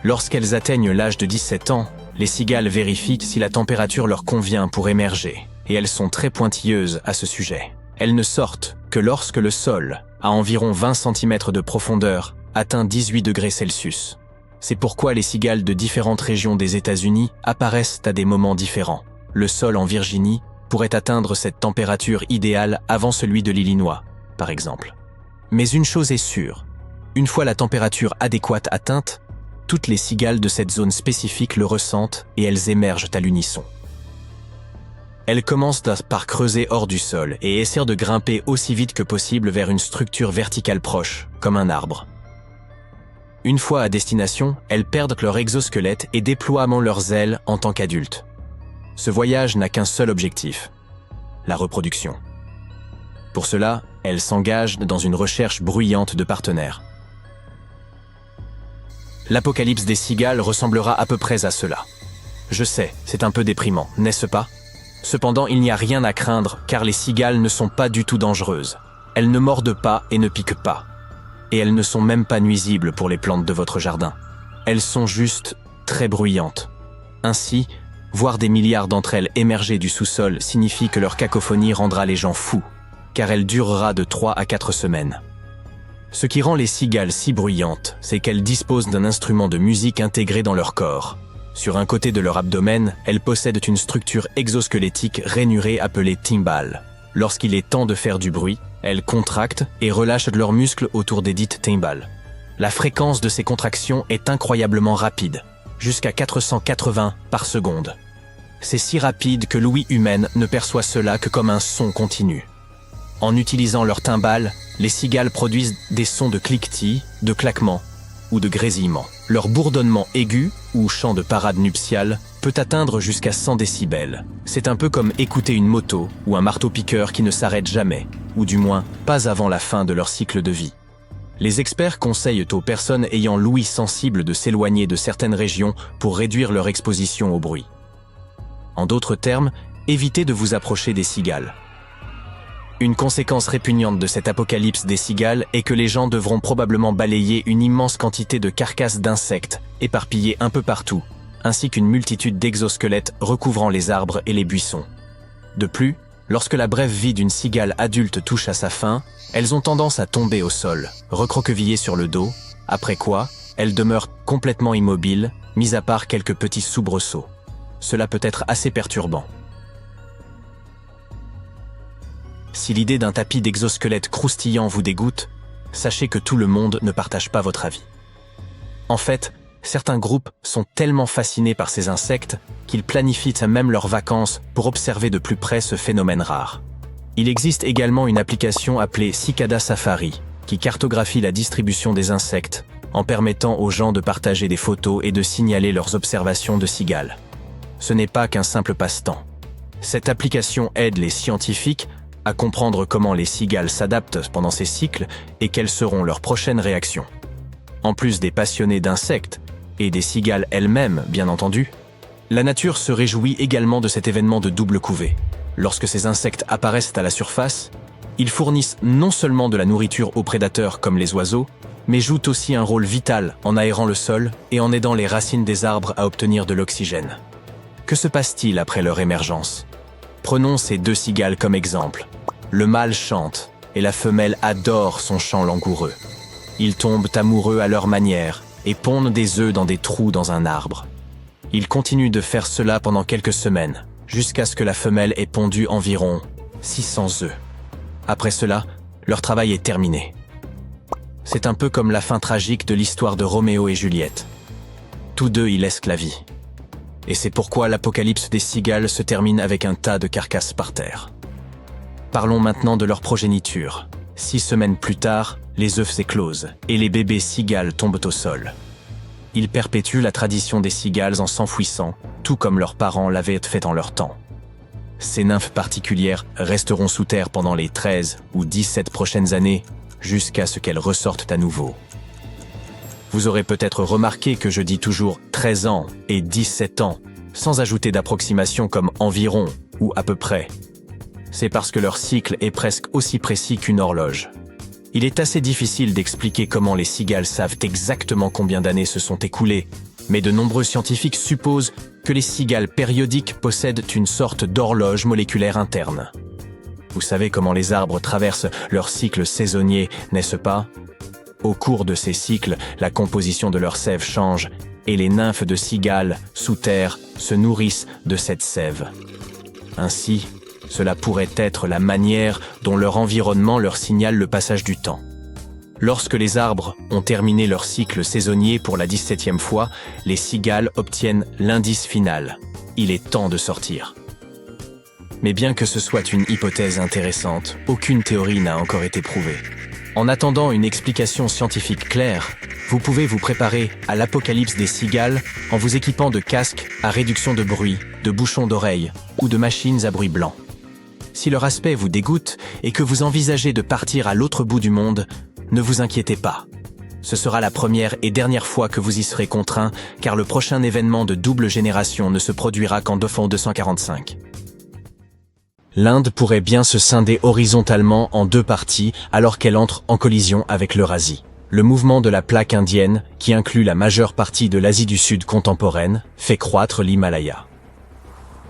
Lorsqu'elles atteignent l'âge de 17 ans, les cigales vérifient si la température leur convient pour émerger, et elles sont très pointilleuses à ce sujet. Elles ne sortent que lorsque le sol, à environ 20 cm de profondeur, atteint 18 degrés Celsius. C'est pourquoi les cigales de différentes régions des États-Unis apparaissent à des moments différents. Le sol en Virginie pourrait atteindre cette température idéale avant celui de l'Illinois, par exemple. Mais une chose est sûre, une fois la température adéquate atteinte, toutes les cigales de cette zone spécifique le ressentent et elles émergent à l'unisson. Elles commencent par creuser hors du sol et essaient de grimper aussi vite que possible vers une structure verticale proche, comme un arbre. Une fois à destination, elles perdent leur exosquelette et déploient leurs ailes en tant qu'adultes. Ce voyage n'a qu'un seul objectif, la reproduction. Pour cela, elles s'engagent dans une recherche bruyante de partenaires. L'apocalypse des cigales ressemblera à peu près à cela. Je sais, c'est un peu déprimant, n'est-ce pas? Cependant, il n'y a rien à craindre car les cigales ne sont pas du tout dangereuses. Elles ne mordent pas et ne piquent pas. Et elles ne sont même pas nuisibles pour les plantes de votre jardin. Elles sont juste très bruyantes. Ainsi, voir des milliards d'entre elles émerger du sous-sol signifie que leur cacophonie rendra les gens fous, car elle durera de 3 à 4 semaines. Ce qui rend les cigales si bruyantes, c'est qu'elles disposent d'un instrument de musique intégré dans leur corps. Sur un côté de leur abdomen, elles possèdent une structure exosquelettique rainurée appelée timbale. Lorsqu'il est temps de faire du bruit, elles contractent et relâchent leurs muscles autour des dites timbales. La fréquence de ces contractions est incroyablement rapide, jusqu'à 480 par seconde. C'est si rapide que l'ouïe humaine ne perçoit cela que comme un son continu. En utilisant leurs timbales, les cigales produisent des sons de cliquetis, de claquements ou de grésillements. Leur bourdonnement aigu, ou chant de parade nuptiale, peut atteindre jusqu'à 100 décibels. C'est un peu comme écouter une moto ou un marteau-piqueur qui ne s'arrête jamais, ou du moins pas avant la fin de leur cycle de vie. Les experts conseillent aux personnes ayant l'ouïe sensible de s'éloigner de certaines régions pour réduire leur exposition au bruit. En d'autres termes, évitez de vous approcher des cigales. Une conséquence répugnante de cet apocalypse des cigales est que les gens devront probablement balayer une immense quantité de carcasses d'insectes, éparpillées un peu partout, ainsi qu'une multitude d'exosquelettes recouvrant les arbres et les buissons. De plus, lorsque la brève vie d'une cigale adulte touche à sa fin, elles ont tendance à tomber au sol, recroquevillées sur le dos, après quoi, elles demeurent complètement immobiles, mis à part quelques petits soubresauts. Cela peut être assez perturbant. Si l'idée d'un tapis d'exosquelettes croustillant vous dégoûte, sachez que tout le monde ne partage pas votre avis. En fait, certains groupes sont tellement fascinés par ces insectes qu'ils planifient même leurs vacances pour observer de plus près ce phénomène rare. Il existe également une application appelée Cicada Safari, qui cartographie la distribution des insectes, en permettant aux gens de partager des photos et de signaler leurs observations de cigales. Ce n'est pas qu'un simple passe-temps. Cette application aide les scientifiques à comprendre comment les cigales s'adaptent pendant ces cycles et quelles seront leurs prochaines réactions. En plus des passionnés d'insectes, et des cigales elles-mêmes, bien entendu, la nature se réjouit également de cet événement de double couvée. Lorsque ces insectes apparaissent à la surface, ils fournissent non seulement de la nourriture aux prédateurs comme les oiseaux, mais jouent aussi un rôle vital en aérant le sol et en aidant les racines des arbres à obtenir de l'oxygène. Que se passe-t-il après leur émergence? Prenons ces deux cigales comme exemple. Le mâle chante et la femelle adore son chant langoureux. Ils tombent amoureux à leur manière et pondent des œufs dans des trous dans un arbre. Ils continuent de faire cela pendant quelques semaines, jusqu'à ce que la femelle ait pondu environ 600 œufs. Après cela, leur travail est terminé. C'est un peu comme la fin tragique de l'histoire de Roméo et Juliette. Tous deux y laissent la vie. Et c'est pourquoi l'apocalypse des cigales se termine avec un tas de carcasses par terre. Parlons maintenant de leur progéniture. 6 semaines plus tard, les œufs s'éclosent et les bébés cigales tombent au sol. Ils perpétuent la tradition des cigales en s'enfouissant, tout comme leurs parents l'avaient fait en leur temps. Ces nymphes particulières resteront sous terre pendant les 13 ou 17 prochaines années, jusqu'à ce qu'elles ressortent à nouveau. Vous aurez peut-être remarqué que je dis toujours 13 ans et 17 ans, sans ajouter d'approximation comme environ ou à peu près. C'est parce que leur cycle est presque aussi précis qu'une horloge. Il est assez difficile d'expliquer comment les cigales savent exactement combien d'années se sont écoulées, mais de nombreux scientifiques supposent que les cigales périodiques possèdent une sorte d'horloge moléculaire interne. Vous savez comment les arbres traversent leur cycle saisonnier, n'est-ce pas? Au cours de ces cycles, la composition de leur sève change et les nymphes de cigales, sous terre, se nourrissent de cette sève. Ainsi, cela pourrait être la manière dont leur environnement leur signale le passage du temps. Lorsque les arbres ont terminé leur cycle saisonnier pour la 17e fois, les cigales obtiennent l'indice final. Il est temps de sortir. Mais bien que ce soit une hypothèse intéressante, aucune théorie n'a encore été prouvée. En attendant une explication scientifique claire, vous pouvez vous préparer à l'apocalypse des cigales en vous équipant de casques à réduction de bruit, de bouchons d'oreilles ou de machines à bruit blanc. Si leur aspect vous dégoûte et que vous envisagez de partir à l'autre bout du monde, ne vous inquiétez pas. Ce sera la première et dernière fois que vous y serez contraint, car le prochain événement de double génération ne se produira qu'en 2245. L'Inde pourrait bien se scinder horizontalement en 2 parties alors qu'elle entre en collision avec l'Eurasie. Le mouvement de la plaque indienne, qui inclut la majeure partie de l'Asie du Sud contemporaine, fait croître l'Himalaya.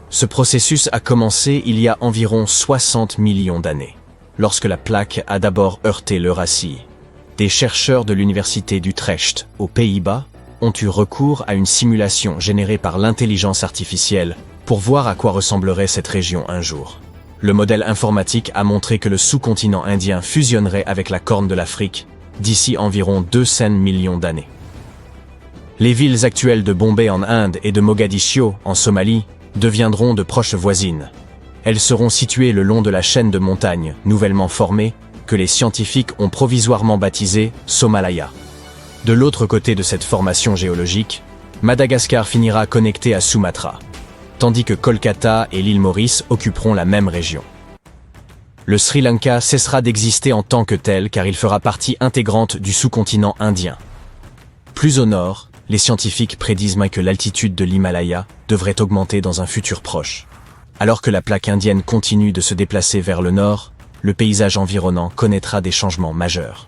Ce processus a commencé il y a environ 60 millions d'années, lorsque la plaque a d'abord heurté l'Eurasie. Des chercheurs de l'université d'Utrecht, aux Pays-Bas, ont eu recours à une simulation générée par l'intelligence artificielle pour voir à quoi ressemblerait cette région un jour. Le modèle informatique a montré que le sous-continent indien fusionnerait avec la corne de l'Afrique d'ici environ 200 millions d'années. Les villes actuelles de Bombay en Inde et de Mogadiscio en Somalie deviendront de proches voisines. Elles seront situées le long de la chaîne de montagnes nouvellement formée que les scientifiques ont provisoirement baptisée Somalaya. De l'autre côté de cette formation géologique, Madagascar finira connecté à Sumatra, tandis que Kolkata et l'île Maurice occuperont la même région. Le Sri Lanka cessera d'exister en tant que tel car il fera partie intégrante du sous-continent indien. Plus au nord, les scientifiques prédisent que l'altitude de l'Himalaya devrait augmenter dans un futur proche. Alors que la plaque indienne continue de se déplacer vers le nord, le paysage environnant connaîtra des changements majeurs.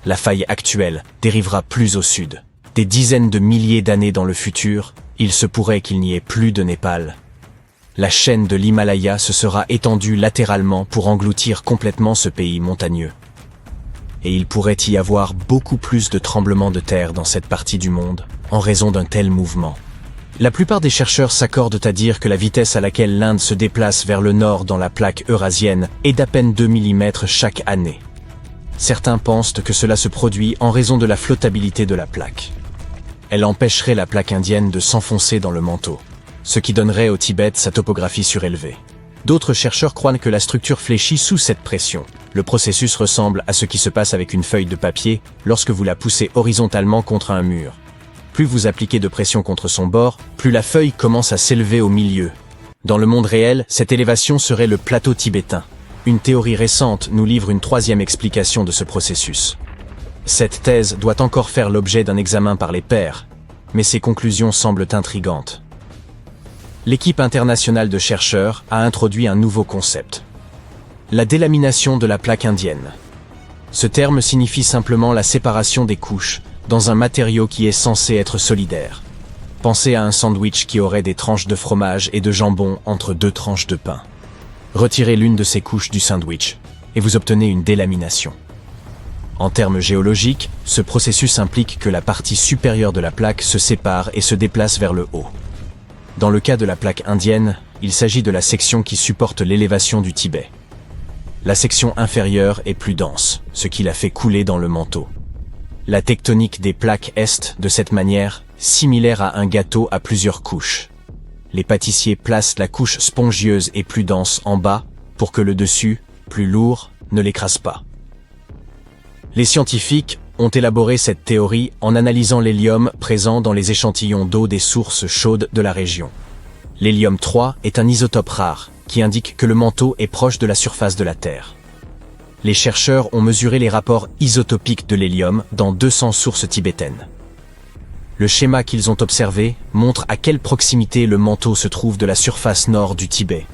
La faille actuelle dérivera plus au sud. Des dizaines de milliers d'années dans le futur, il se pourrait qu'il n'y ait plus de Népal. La chaîne de l'Himalaya se sera étendue latéralement pour engloutir complètement ce pays montagneux. Et il pourrait y avoir beaucoup plus de tremblements de terre dans cette partie du monde, en raison d'un tel mouvement. La plupart des chercheurs s'accordent à dire que la vitesse à laquelle l'Inde se déplace vers le nord dans la plaque eurasienne est d'à peine 2 mm chaque année. Certains pensent que cela se produit en raison de la flottabilité de la plaque. Elle empêcherait la plaque indienne de s'enfoncer dans le manteau, ce qui donnerait au Tibet sa topographie surélevée. D'autres chercheurs croient que la structure fléchit sous cette pression. Le processus ressemble à ce qui se passe avec une feuille de papier lorsque vous la poussez horizontalement contre un mur. Plus vous appliquez de pression contre son bord, plus la feuille commence à s'élever au milieu. Dans le monde réel, cette élévation serait le plateau tibétain. Une théorie récente nous livre une troisième explication de ce processus. Cette thèse doit encore faire l'objet d'un examen par les pairs, mais ses conclusions semblent intrigantes. L'équipe internationale de chercheurs a introduit un nouveau concept. La délamination de la plaque indienne. Ce terme signifie simplement la séparation des couches dans un matériau qui est censé être solidaire. Pensez à un sandwich qui aurait des tranches de fromage et de jambon entre deux tranches de pain. Retirez l'une de ces couches du sandwich et vous obtenez une délamination. En termes géologiques, ce processus implique que la partie supérieure de la plaque se sépare et se déplace vers le haut. Dans le cas de la plaque indienne, il s'agit de la section qui supporte l'élévation du Tibet. La section inférieure est plus dense, ce qui la fait couler dans le manteau. La tectonique des plaques est, de cette manière, similaire à un gâteau à plusieurs couches. Les pâtissiers placent la couche spongieuse et plus dense en bas pour que le dessus, plus lourd, ne l'écrase pas. Les scientifiques ont élaboré cette théorie en analysant l'hélium présent dans les échantillons d'eau des sources chaudes de la région. L'hélium 3 est un isotope rare qui indique que le manteau est proche de la surface de la Terre. Les chercheurs ont mesuré les rapports isotopiques de l'hélium dans 200 sources tibétaines. Le schéma qu'ils ont observé montre à quelle proximité le manteau se trouve de la surface nord du Tibet.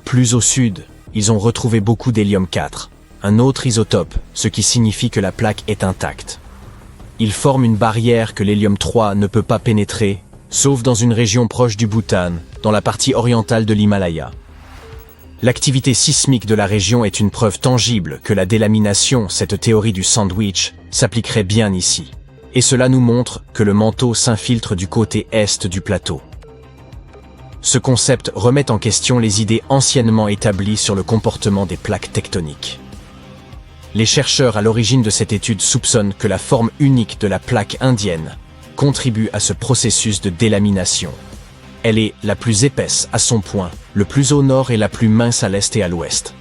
Plus au sud, ils ont retrouvé beaucoup d'hélium 4, un autre isotope, ce qui signifie que la plaque est intacte. Il forme une barrière que l'hélium 3 ne peut pas pénétrer, sauf dans une région proche du Bhoutan, dans la partie orientale de l'Himalaya. L'activité sismique de la région est une preuve tangible que la délamination, cette théorie du sandwich, s'appliquerait bien ici. Et cela nous montre que le manteau s'infiltre du côté est du plateau. Ce concept remet en question les idées anciennement établies sur le comportement des plaques tectoniques. Les chercheurs à l'origine de cette étude soupçonnent que la forme unique de la plaque indienne contribue à ce processus de délamination. Elle est la plus épaisse à son point, le plus au nord et la plus mince à l'est et à l'ouest.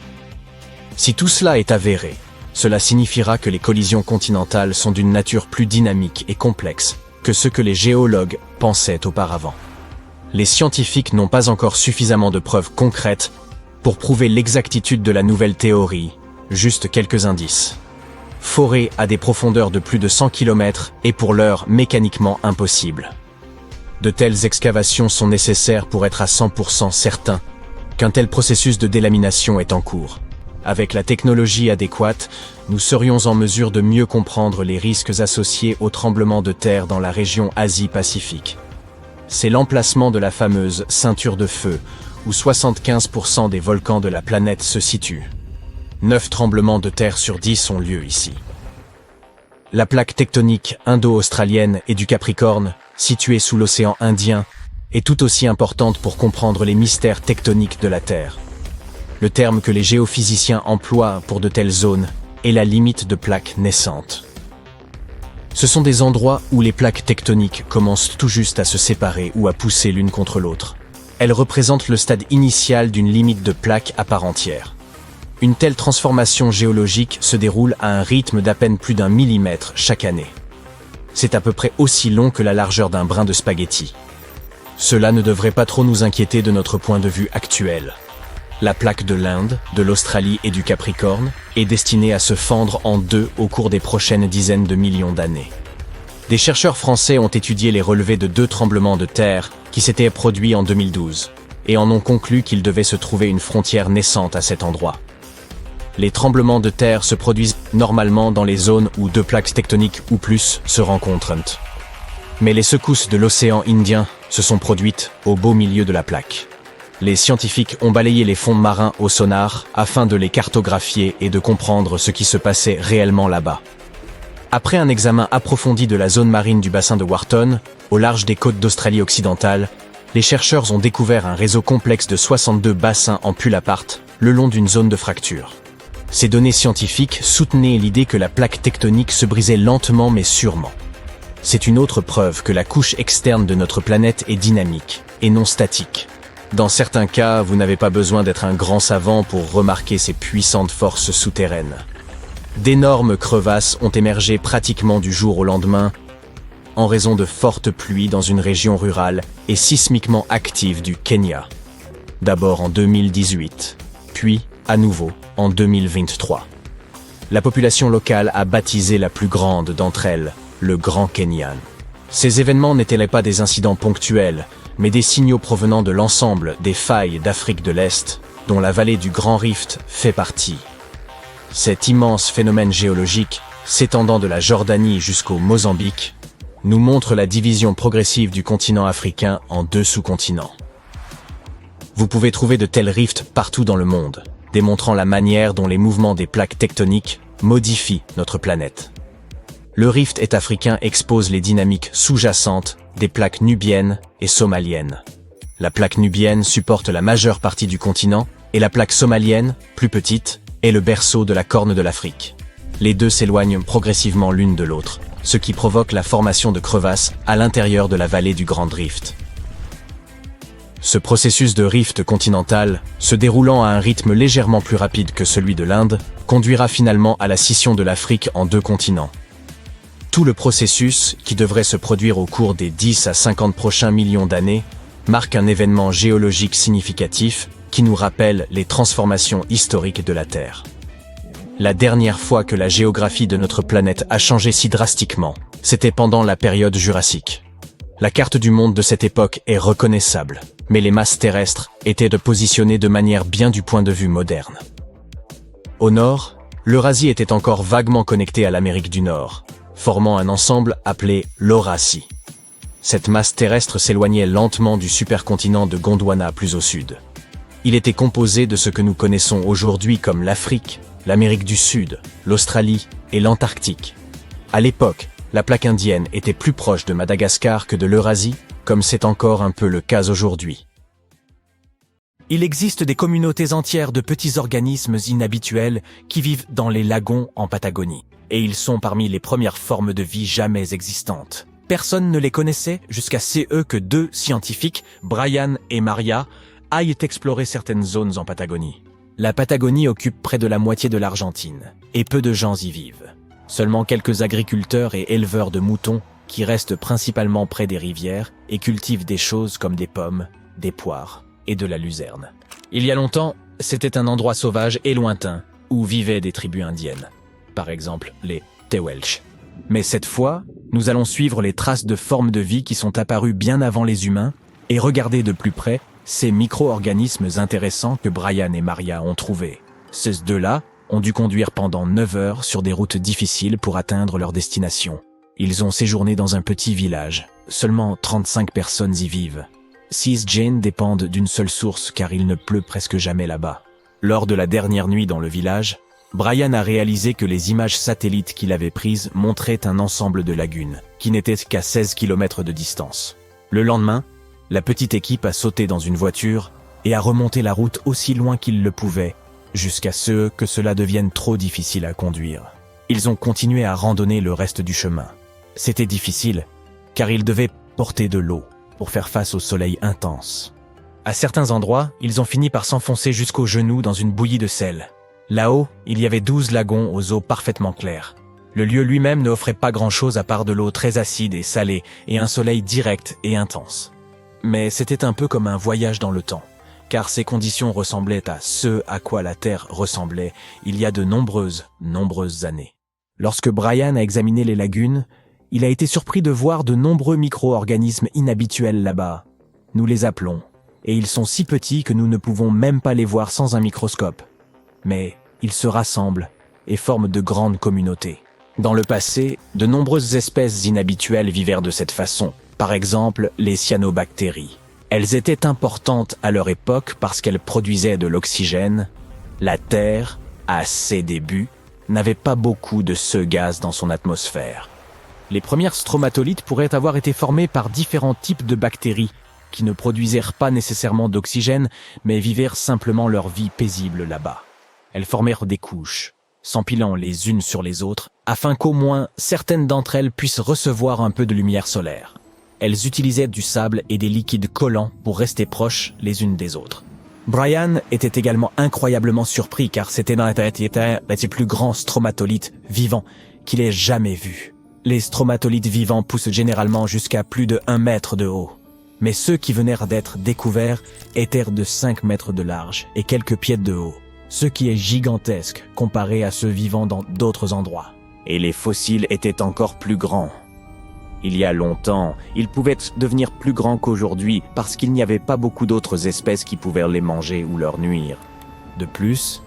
Si tout cela est avéré, cela signifiera que les collisions continentales sont d'une nature plus dynamique et complexe que ce que les géologues pensaient auparavant. Les scientifiques n'ont pas encore suffisamment de preuves concrètes pour prouver l'exactitude de la nouvelle théorie, juste quelques indices. Forer à des profondeurs de plus de 100 km est pour l'heure mécaniquement impossible. De telles excavations sont nécessaires pour être à 100% certain qu'un tel processus de délamination est en cours. Avec la technologie adéquate, nous serions en mesure de mieux comprendre les risques associés aux tremblements de terre dans la région Asie-Pacifique. C'est l'emplacement de la fameuse ceinture de feu, où 75% des volcans de la planète se situent. 9 tremblements de terre sur 10 ont lieu ici. La plaque tectonique indo-australienne et du Capricorne, située sous l'océan Indien, est tout aussi importante pour comprendre les mystères tectoniques de la Terre. Le terme que les géophysiciens emploient pour de telles zones est la limite de plaques naissantes. Ce sont des endroits où les plaques tectoniques commencent tout juste à se séparer ou à pousser l'une contre l'autre. Elles représentent le stade initial d'une limite de plaques à part entière. Une telle transformation géologique se déroule à un rythme d'à peine plus d'1 millimètre chaque année. C'est à peu près aussi long que la largeur d'un brin de spaghetti. Cela ne devrait pas trop nous inquiéter de notre point de vue actuel. La plaque de l'Inde, de l'Australie et du Capricorne est destinée à se fendre en deux au cours des prochaines dizaines de millions d'années. Des chercheurs français ont étudié les relevés de 2 tremblements de terre qui s'étaient produits en 2012 et en ont conclu qu'il devait se trouver une frontière naissante à cet endroit. Les tremblements de terre se produisent normalement dans les zones où 2 plaques tectoniques ou plus se rencontrent. Mais les secousses de l'océan Indien se sont produites au beau milieu de la plaque. Les scientifiques ont balayé les fonds marins au sonar afin de les cartographier et de comprendre ce qui se passait réellement là-bas. Après un examen approfondi de la zone marine du bassin de Wharton, au large des côtes d'Australie occidentale, les chercheurs ont découvert un réseau complexe de 62 bassins en pull apart le long d'une zone de fracture. Ces données scientifiques soutenaient l'idée que la plaque tectonique se brisait lentement mais sûrement. C'est une autre preuve que la couche externe de notre planète est dynamique et non statique. Dans certains cas, vous n'avez pas besoin d'être un grand savant pour remarquer ces puissantes forces souterraines. D'énormes crevasses ont émergé pratiquement du jour au lendemain en raison de fortes pluies dans une région rurale et sismiquement active du Kenya. D'abord en 2018, puis à nouveau en 2023. La population locale a baptisé la plus grande d'entre elles, le Grand Canyon. Ces événements n'étaient pas des incidents ponctuels, mais des signaux provenant de l'ensemble des failles d'Afrique de l'Est, dont la vallée du Grand Rift fait partie. Cet immense phénomène géologique, s'étendant de la Jordanie jusqu'au Mozambique, nous montre la division progressive du continent africain en deux sous-continents. Vous pouvez trouver de tels rifts partout dans le monde, démontrant la manière dont les mouvements des plaques tectoniques modifient notre planète. Le rift est-africain expose les dynamiques sous-jacentes des plaques nubiennes et somaliennes. La plaque nubienne supporte la majeure partie du continent et la plaque somalienne, plus petite, est le berceau de la Corne de l'Afrique. Les deux s'éloignent progressivement l'une de l'autre, ce qui provoque la formation de crevasses à l'intérieur de la vallée du Grand Rift. Ce processus de rift continental, se déroulant à un rythme légèrement plus rapide que celui de l'Inde, conduira finalement à la scission de l'Afrique en deux continents. Tout le processus, qui devrait se produire au cours des 10 à 50 prochains millions d'années, marque un événement géologique significatif qui nous rappelle les transformations historiques de la Terre. La dernière fois que la géographie de notre planète a changé si drastiquement, c'était pendant la période jurassique. La carte du monde de cette époque est reconnaissable, mais les masses terrestres étaient positionnées de manière bien du point de vue moderne. Au nord, l'Eurasie était encore vaguement connectée à l'Amérique du Nord, formant un ensemble appelé l'Eurasie. Cette masse terrestre s'éloignait lentement du supercontinent de Gondwana plus au sud. Il était composé de ce que nous connaissons aujourd'hui comme l'Afrique, l'Amérique du Sud, l'Australie et l'Antarctique. À l'époque, la plaque indienne était plus proche de Madagascar que de l'Eurasie, comme c'est encore un peu le cas aujourd'hui. Il existe des communautés entières de petits organismes inhabituels qui vivent dans les lagons en Patagonie. Et ils sont parmi les premières formes de vie jamais existantes. Personne ne les connaissait jusqu'à ce que deux scientifiques, Brian et Maria, aillent explorer certaines zones en Patagonie. La Patagonie occupe près de la moitié de l'Argentine, et peu de gens y vivent. Seulement quelques agriculteurs et éleveurs de moutons qui restent principalement près des rivières et cultivent des choses comme des pommes, des poires et de la luzerne. Il y a longtemps, c'était un endroit sauvage et lointain où vivaient des tribus indiennes. Par exemple les Tehuelche. Mais cette fois, nous allons suivre les traces de formes de vie qui sont apparues bien avant les humains et regarder de plus près ces micro-organismes intéressants que Brian et Maria ont trouvés. Ces deux-là ont dû conduire pendant 9 heures sur des routes difficiles pour atteindre leur destination. Ils ont séjourné dans un petit village. Seulement 35 personnes y vivent. 6 Jane dépendent d'une seule source car il ne pleut presque jamais là-bas. Lors de la dernière nuit dans le village, Brian a réalisé que les images satellites qu'il avait prises montraient un ensemble de lagunes, qui n'étaient qu'à 16 km de distance. Le lendemain, la petite équipe a sauté dans une voiture et a remonté la route aussi loin qu'ils le pouvaient, jusqu'à ce que cela devienne trop difficile à conduire. Ils ont continué à randonner le reste du chemin. C'était difficile, car ils devaient porter de l'eau pour faire face au soleil intense. À certains endroits, ils ont fini par s'enfoncer jusqu'aux genoux dans une bouillie de sel. Là-haut, il y avait 12 lagons aux eaux parfaitement claires. Le lieu lui-même ne offrait pas grand-chose à part de l'eau très acide et salée et un soleil direct et intense. Mais c'était un peu comme un voyage dans le temps, car ces conditions ressemblaient à ce à quoi la Terre ressemblait il y a de nombreuses années. Lorsque Brian a examiné les lagunes, il a été surpris de voir de nombreux micro-organismes inhabituels là-bas. Nous les appelons, et ils sont si petits que nous ne pouvons même pas les voir sans un microscope. Mais ils se rassemblent et forment de grandes communautés. Dans le passé, de nombreuses espèces inhabituelles vivèrent de cette façon, par exemple les cyanobactéries. Elles étaient importantes à leur époque parce qu'elles produisaient de l'oxygène. La Terre, à ses débuts, n'avait pas beaucoup de ce gaz dans son atmosphère. Les premières stromatolites pourraient avoir été formées par différents types de bactéries qui ne produisirent pas nécessairement d'oxygène, mais vivèrent simplement leur vie paisible là-bas. Elles formèrent des couches, s'empilant les unes sur les autres, afin qu'au moins certaines d'entre elles puissent recevoir un peu de lumière solaire. Elles utilisaient du sable et des liquides collants pour rester proches les unes des autres. Brian était également incroyablement surpris car c'était l'un des plus grands stromatolites vivants qu'il ait jamais vus. Les stromatolites vivants poussent généralement jusqu'à plus de 1 mètre de haut. Mais ceux qui venaient d'être découverts étaient de 5 mètres de large et quelques pieds de haut, ce qui est gigantesque comparé à ceux vivant dans d'autres endroits. Et les fossiles étaient encore plus grands. Il y a longtemps, ils pouvaient devenir plus grands qu'aujourd'hui parce qu'il n'y avait pas beaucoup d'autres espèces qui pouvaient les manger ou leur nuire. De plus,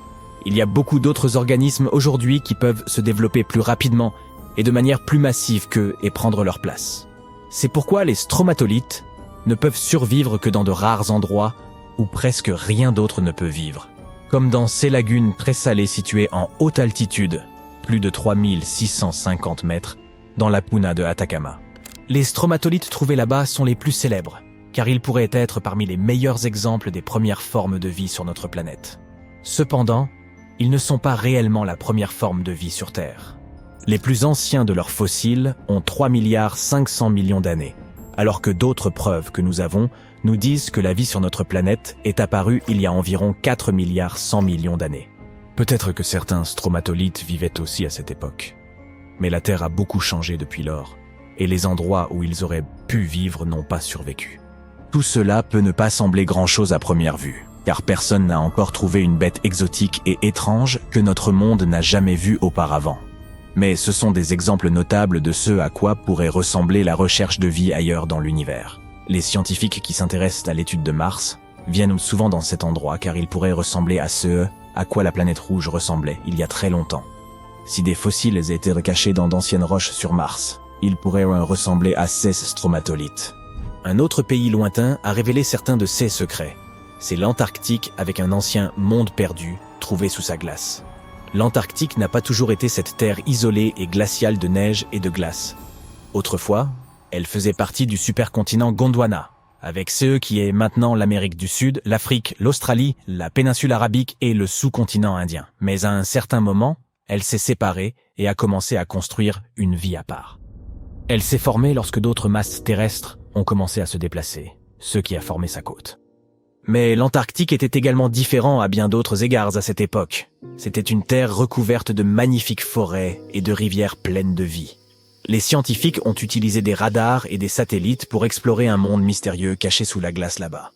il y a beaucoup d'autres organismes aujourd'hui qui peuvent se développer plus rapidement et de manière plus massive qu'eux et prendre leur place. C'est pourquoi les stromatolites ne peuvent survivre que dans de rares endroits où presque rien d'autre ne peut vivre, comme dans ces lagunes très salées situées en haute altitude, plus de 3650 mètres, dans la puna de Atacama. Les stromatolites trouvés là-bas sont les plus célèbres, car ils pourraient être parmi les meilleurs exemples des premières formes de vie sur notre planète. Cependant, ils ne sont pas réellement la première forme de vie sur Terre. Les plus anciens de leurs fossiles ont 3,5 milliards d'années, alors que d'autres preuves que nous avons nous disent que la vie sur notre planète est apparue il y a environ 4,1 milliards d'années. Peut-être que certains stromatolites vivaient aussi à cette époque. Mais la Terre a beaucoup changé depuis lors, et les endroits où ils auraient pu vivre n'ont pas survécu. Tout cela peut ne pas sembler grand-chose à première vue, car personne n'a encore trouvé une bête exotique et étrange que notre monde n'a jamais vue auparavant. Mais ce sont des exemples notables de ce à quoi pourrait ressembler la recherche de vie ailleurs dans l'univers. Les scientifiques qui s'intéressent à l'étude de Mars viennent souvent dans cet endroit car il pourrait ressembler à ce à quoi la planète rouge ressemblait il y a très longtemps. Si des fossiles étaient cachés dans d'anciennes roches sur Mars, ils pourraient ressembler à ces stromatolites. Un autre pays lointain a révélé certains de ses secrets. C'est l'Antarctique avec un ancien monde perdu trouvé sous sa glace. L'Antarctique n'a pas toujours été cette terre isolée et glaciale de neige et de glace. Autrefois, elle faisait partie du supercontinent Gondwana, avec ce qui est maintenant l'Amérique du Sud, l'Afrique, l'Australie, la péninsule arabique et le sous-continent indien. Mais à un certain moment, elle s'est séparée et a commencé à construire une vie à part. Elle s'est formée lorsque d'autres masses terrestres ont commencé à se déplacer, ce qui a formé sa côte. Mais l'Antarctique était également différent à bien d'autres égards à cette époque. C'était une terre recouverte de magnifiques forêts et de rivières pleines de vie. Les scientifiques ont utilisé des radars et des satellites pour explorer un monde mystérieux caché sous la glace là-bas.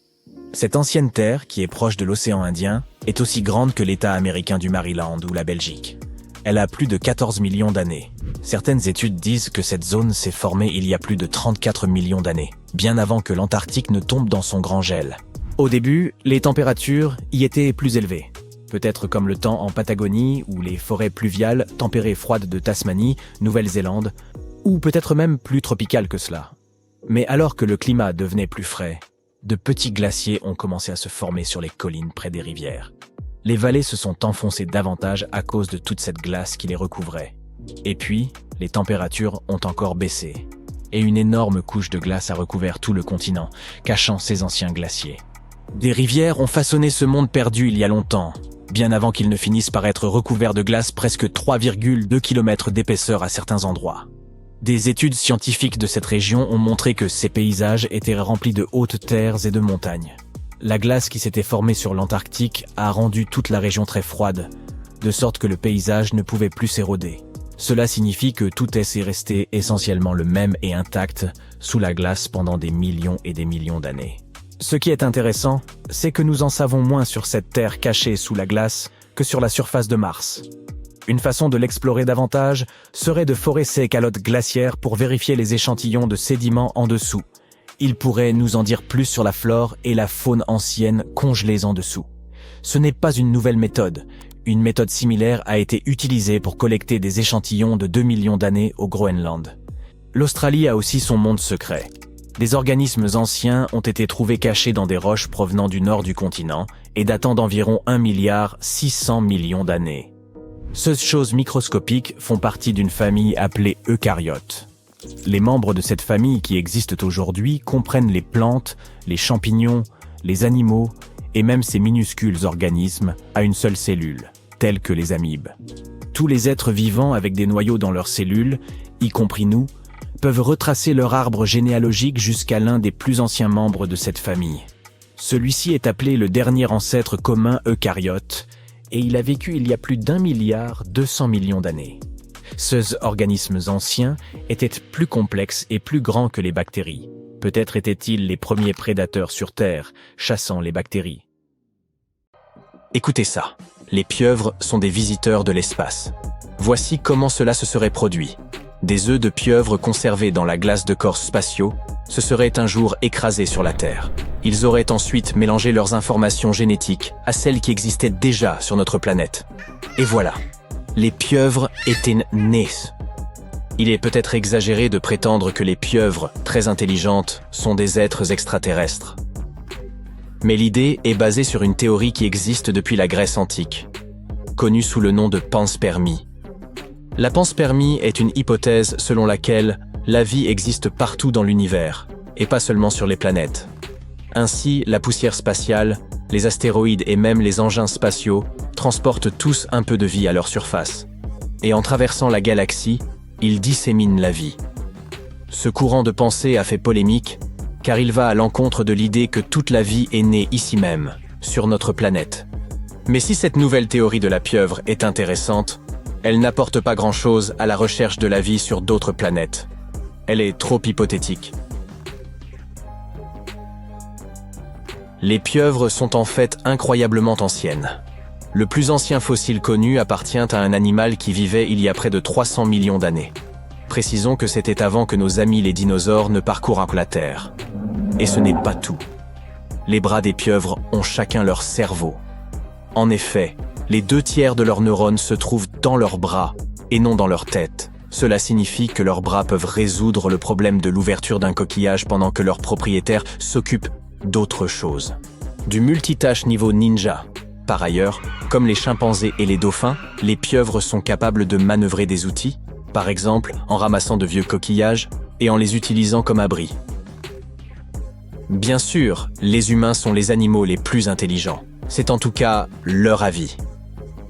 Cette ancienne terre, qui est proche de l'océan Indien, est aussi grande que l'État américain du Maryland ou la Belgique. Elle a plus de 14 millions d'années. Certaines études disent que cette zone s'est formée il y a plus de 34 millions d'années, bien avant que l'Antarctique ne tombe dans son grand gel. Au début, les températures y étaient plus élevées. Peut-être comme le temps en Patagonie ou les forêts pluviales tempérées froides de Tasmanie, Nouvelle-Zélande, ou peut-être même plus tropicales que cela. Mais alors que le climat devenait plus frais, de petits glaciers ont commencé à se former sur les collines près des rivières. Les vallées se sont enfoncées davantage à cause de toute cette glace qui les recouvrait. Et puis, les températures ont encore baissé, et une énorme couche de glace a recouvert tout le continent, cachant ces anciens glaciers. Des rivières ont façonné ce monde perdu il y a longtemps, bien avant qu'ils ne finissent par être recouverts de glace presque 3,2 km d'épaisseur à certains endroits. Des études scientifiques de cette région ont montré que ces paysages étaient remplis de hautes terres et de montagnes. La glace qui s'était formée sur l'Antarctique a rendu toute la région très froide, de sorte que le paysage ne pouvait plus s'éroder. Cela signifie que tout est resté essentiellement le même et intact sous la glace pendant des millions et des millions d'années. Ce qui est intéressant, c'est que nous en savons moins sur cette terre cachée sous la glace que sur la surface de Mars. Une façon de l'explorer davantage serait de forer ces calottes glaciaires pour vérifier les échantillons de sédiments en dessous. Il pourrait nous en dire plus sur la flore et la faune ancienne congelées en dessous. Ce n'est pas une nouvelle méthode. Une méthode similaire a été utilisée pour collecter des échantillons de 2 millions d'années au Groenland. L'Australie a aussi son monde secret. Des organismes anciens ont été trouvés cachés dans des roches provenant du nord du continent et datant d'environ 1,6 milliard d'années. Ces choses microscopiques font partie d'une famille appelée eucaryotes. Les membres de cette famille qui existent aujourd'hui comprennent les plantes, les champignons, les animaux et même ces minuscules organismes à une seule cellule. tels que les amibes. Tous les êtres vivants avec des noyaux dans leurs cellules, y compris nous, peuvent retracer leur arbre généalogique jusqu'à l'un des plus anciens membres de cette famille. Celui-ci est appelé le dernier ancêtre commun eucaryote, et il a vécu il y a plus d'1,2 milliard d'années. Ces organismes anciens étaient plus complexes et plus grands que les bactéries. Peut-être étaient-ils les premiers prédateurs sur Terre, chassant les bactéries. Écoutez ça, les pieuvres sont des visiteurs de l'espace. Voici comment cela se serait produit. Des œufs de pieuvres conservés dans la glace de corps spatiaux se seraient un jour écrasés sur la Terre. Ils auraient ensuite mélangé leurs informations génétiques à celles qui existaient déjà sur notre planète. Et voilà, les pieuvres étaient nées. Il est peut-être exagéré de prétendre que les pieuvres, très intelligentes, sont des êtres extraterrestres. Mais l'idée est basée sur une théorie qui existe depuis la Grèce antique, connue sous le nom de panspermie. La panspermie est une hypothèse selon laquelle la vie existe partout dans l'univers, et pas seulement sur les planètes. Ainsi, la poussière spatiale, les astéroïdes et même les engins spatiaux transportent tous un peu de vie à leur surface. Et en traversant la galaxie, ils disséminent la vie. Ce courant de pensée a fait polémique, car il va à l'encontre de l'idée que toute la vie est née ici même, sur notre planète. Mais si cette nouvelle théorie de la pieuvre est intéressante, elle n'apporte pas grand-chose à la recherche de la vie sur d'autres planètes. Elle est trop hypothétique. Les pieuvres sont en fait incroyablement anciennes. Le plus ancien fossile connu appartient à un animal qui vivait il y a près de 300 millions d'années. Précisons que c'était avant que nos amis les dinosaures ne parcourent la Terre. Et ce n'est pas tout. Les bras des pieuvres ont chacun leur cerveau. En effet, les 2/3 de leurs neurones se trouvent dans leurs bras et non dans leur tête. Cela signifie que leurs bras peuvent résoudre le problème de l'ouverture d'un coquillage pendant que leur propriétaire s'occupe d'autre chose. Du multitâche niveau ninja. Par ailleurs, comme les chimpanzés et les dauphins, les pieuvres sont capables de manœuvrer des outils, par exemple en ramassant de vieux coquillages et en les utilisant comme abri. Bien sûr, les humains sont les animaux les plus intelligents. C'est en tout cas leur avis.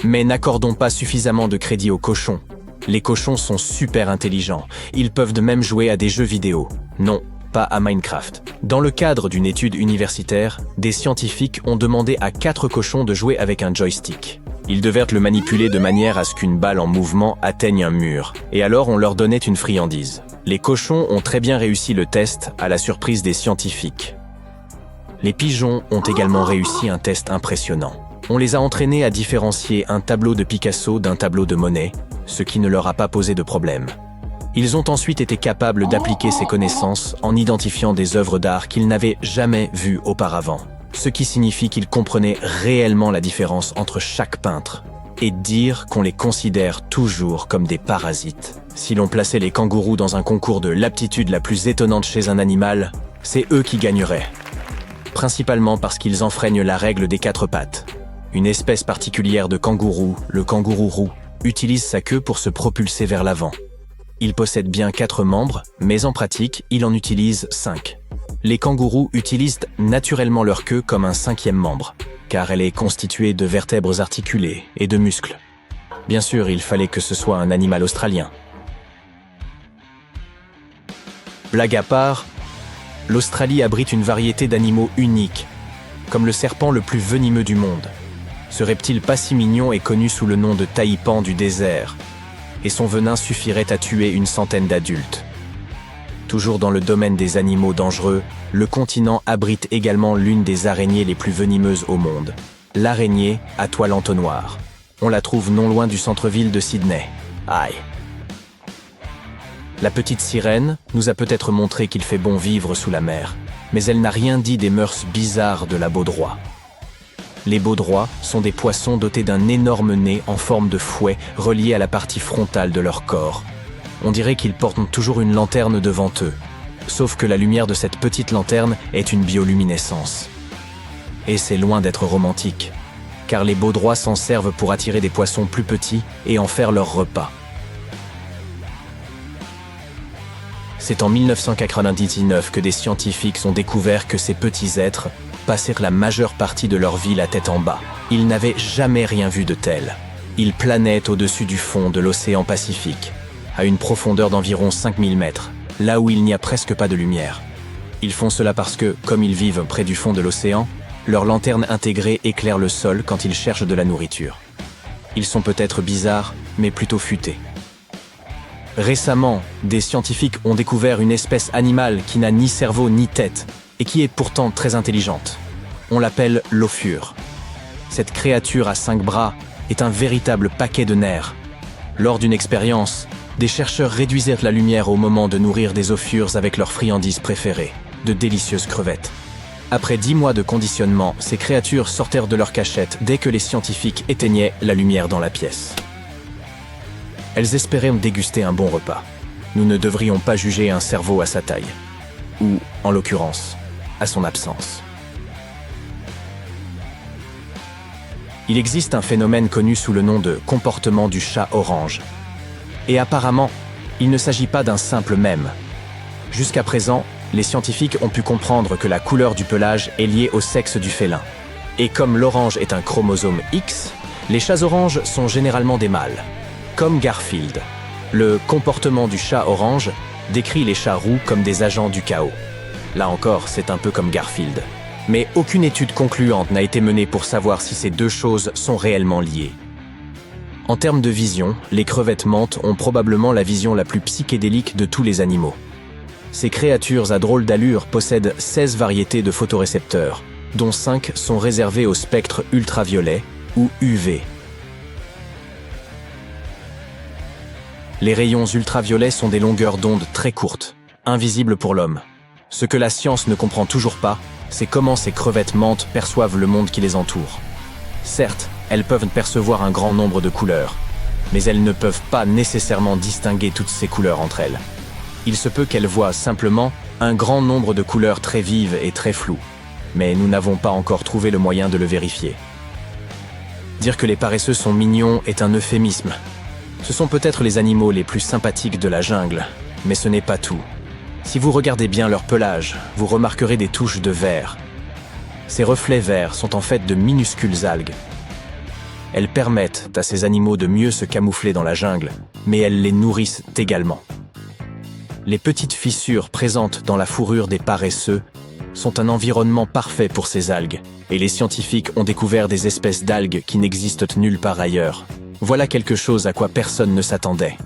Mais n'accordons pas suffisamment de crédit aux cochons. Les cochons sont super intelligents. Ils peuvent de même jouer à des jeux vidéo. Non, pas à Minecraft. Dans le cadre d'une étude universitaire, des scientifiques ont demandé à 4 cochons de jouer avec un joystick. Ils devaient le manipuler de manière à ce qu'une balle en mouvement atteigne un mur. Et alors on leur donnait une friandise. Les cochons ont très bien réussi le test à la surprise des scientifiques. Les pigeons ont également réussi un test impressionnant. On les a entraînés à différencier un tableau de Picasso d'un tableau de Monet, ce qui ne leur a pas posé de problème. Ils ont ensuite été capables d'appliquer ces connaissances en identifiant des œuvres d'art qu'ils n'avaient jamais vues auparavant, ce qui signifie qu'ils comprenaient réellement la différence entre chaque peintre, et dire qu'on les considère toujours comme des parasites. Si l'on plaçait les kangourous dans un concours de l'aptitude la plus étonnante chez un animal, c'est eux qui gagneraient. Principalement parce qu'ils enfreignent la règle des 4 pattes. Une espèce particulière de kangourou, le kangourou roux, utilise sa queue pour se propulser vers l'avant. Il possède bien 4 membres, mais en pratique, il en utilise 5. Les kangourous utilisent naturellement leur queue comme un 5e membre, car elle est constituée de vertèbres articulées et de muscles. Bien sûr, il fallait que ce soit un animal australien. Blague à part, l'Australie abrite une variété d'animaux uniques, comme le serpent le plus venimeux du monde. Ce reptile pas si mignon est connu sous le nom de taipan du désert, et son venin suffirait à tuer une centaine d'adultes. Toujours dans le domaine des animaux dangereux, le continent abrite également l'une des araignées les plus venimeuses au monde, l'araignée à toile entonnoir. On la trouve non loin du centre-ville de Sydney. Aïe. La petite sirène nous a peut-être montré qu'il fait bon vivre sous la mer, mais elle n'a rien dit des mœurs bizarres de la baudroie. Les baudroies sont des poissons dotés d'un énorme nez en forme de fouet relié à la partie frontale de leur corps. On dirait qu'ils portent toujours une lanterne devant eux, sauf que la lumière de cette petite lanterne est une bioluminescence. Et c'est loin d'être romantique, car les baudroies s'en servent pour attirer des poissons plus petits et en faire leur repas. C'est en 1999 que des scientifiques ont découvert que ces petits êtres passèrent la majeure partie de leur vie la tête en bas. Ils n'avaient jamais rien vu de tel. Ils planaient au-dessus du fond de l'océan Pacifique, à une profondeur d'environ 5000 mètres, là où il n'y a presque pas de lumière. Ils font cela parce que, comme ils vivent près du fond de l'océan, leur lanterne intégrée éclaire le sol quand ils cherchent de la nourriture. Ils sont peut-être bizarres, mais plutôt futés. Récemment, des scientifiques ont découvert une espèce animale qui n'a ni cerveau ni tête, et qui est pourtant très intelligente. On l'appelle l'ophure. Cette créature à 5 bras est un véritable paquet de nerfs. Lors d'une expérience, des chercheurs réduisirent la lumière au moment de nourrir des ophures avec leurs friandises préférées, de délicieuses crevettes. Après 10 mois de conditionnement, ces créatures sortirent de leur cachette dès que les scientifiques éteignaient la lumière dans la pièce. Elles espéraient déguster un bon repas. Nous ne devrions pas juger un cerveau à sa taille, ou, en l'occurrence, à son absence. Il existe un phénomène connu sous le nom de comportement du chat orange. Et apparemment, il ne s'agit pas d'un simple mème. Jusqu'à présent, les scientifiques ont pu comprendre que la couleur du pelage est liée au sexe du félin. Et comme l'orange est un chromosome X, les chats oranges sont généralement des mâles. Comme Garfield. Le comportement du chat orange décrit les chats roux comme des agents du chaos. Là encore, c'est un peu comme Garfield. Mais aucune étude concluante n'a été menée pour savoir si ces deux choses sont réellement liées. En termes de vision, les crevettes mantes ont probablement la vision la plus psychédélique de tous les animaux. Ces créatures à drôle d'allure possèdent 16 variétés de photorécepteurs, dont 5 sont réservés au spectre ultraviolet ou UV. Les rayons ultraviolets sont des longueurs d'onde très courtes, invisibles pour l'homme. Ce que la science ne comprend toujours pas, c'est comment ces crevettes mantes perçoivent le monde qui les entoure. Certes, elles peuvent percevoir un grand nombre de couleurs, mais elles ne peuvent pas nécessairement distinguer toutes ces couleurs entre elles. Il se peut qu'elles voient simplement un grand nombre de couleurs très vives et très floues, mais nous n'avons pas encore trouvé le moyen de le vérifier. Dire que les paresseux sont mignons est un euphémisme. Ce sont peut-être les animaux les plus sympathiques de la jungle, mais ce n'est pas tout. Si vous regardez bien leur pelage, vous remarquerez des touches de vert. Ces reflets verts sont en fait de minuscules algues. Elles permettent à ces animaux de mieux se camoufler dans la jungle, mais elles les nourrissent également. Les petites fissures présentes dans la fourrure des paresseux sont un environnement parfait pour ces algues, et les scientifiques ont découvert des espèces d'algues qui n'existent nulle part ailleurs. Voilà quelque chose à quoi personne ne s'attendait.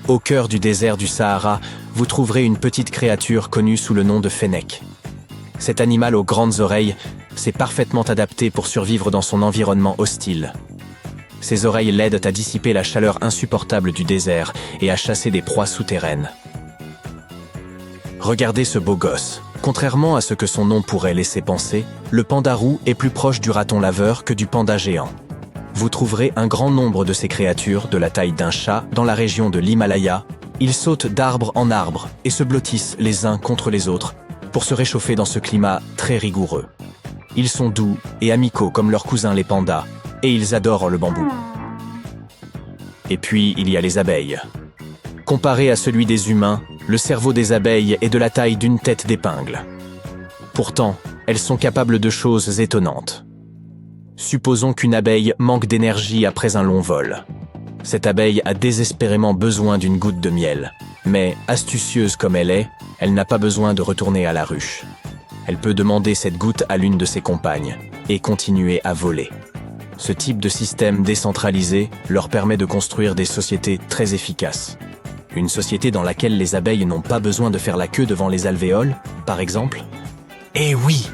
Au cœur du désert du Sahara, vous trouverez une petite créature connue sous le nom de fennec. Cet animal aux grandes oreilles s'est parfaitement adapté pour survivre dans son environnement hostile. Ses oreilles l'aident à dissiper la chaleur insupportable du désert et à chasser des proies souterraines. Regardez ce beau gosse. Contrairement à ce que son nom pourrait laisser penser, le panda roux est plus proche du raton laveur que du panda géant. Vous trouverez un grand nombre de ces créatures de la taille d'un chat dans la région de l'Himalaya. Ils sautent d'arbre en arbre et se blottissent les uns contre les autres pour se réchauffer dans ce climat très rigoureux. Ils sont doux et amicaux comme leurs cousins les pandas, et ils adorent le bambou. Et puis, il y a les abeilles. Comparé à celui des humains, le cerveau des abeilles est de la taille d'une tête d'épingle. Pourtant, elles sont capables de choses étonnantes. Supposons qu'une abeille manque d'énergie après un long vol. Cette abeille a désespérément besoin d'une goutte de miel. Mais, astucieuse comme elle est, elle n'a pas besoin de retourner à la ruche. Elle peut demander cette goutte à l'une de ses compagnes et continuer à voler. Ce type de système décentralisé leur permet de construire des sociétés très efficaces. Une société dans laquelle les abeilles n'ont pas besoin de faire la queue devant les alvéoles, par exemple. Eh oui,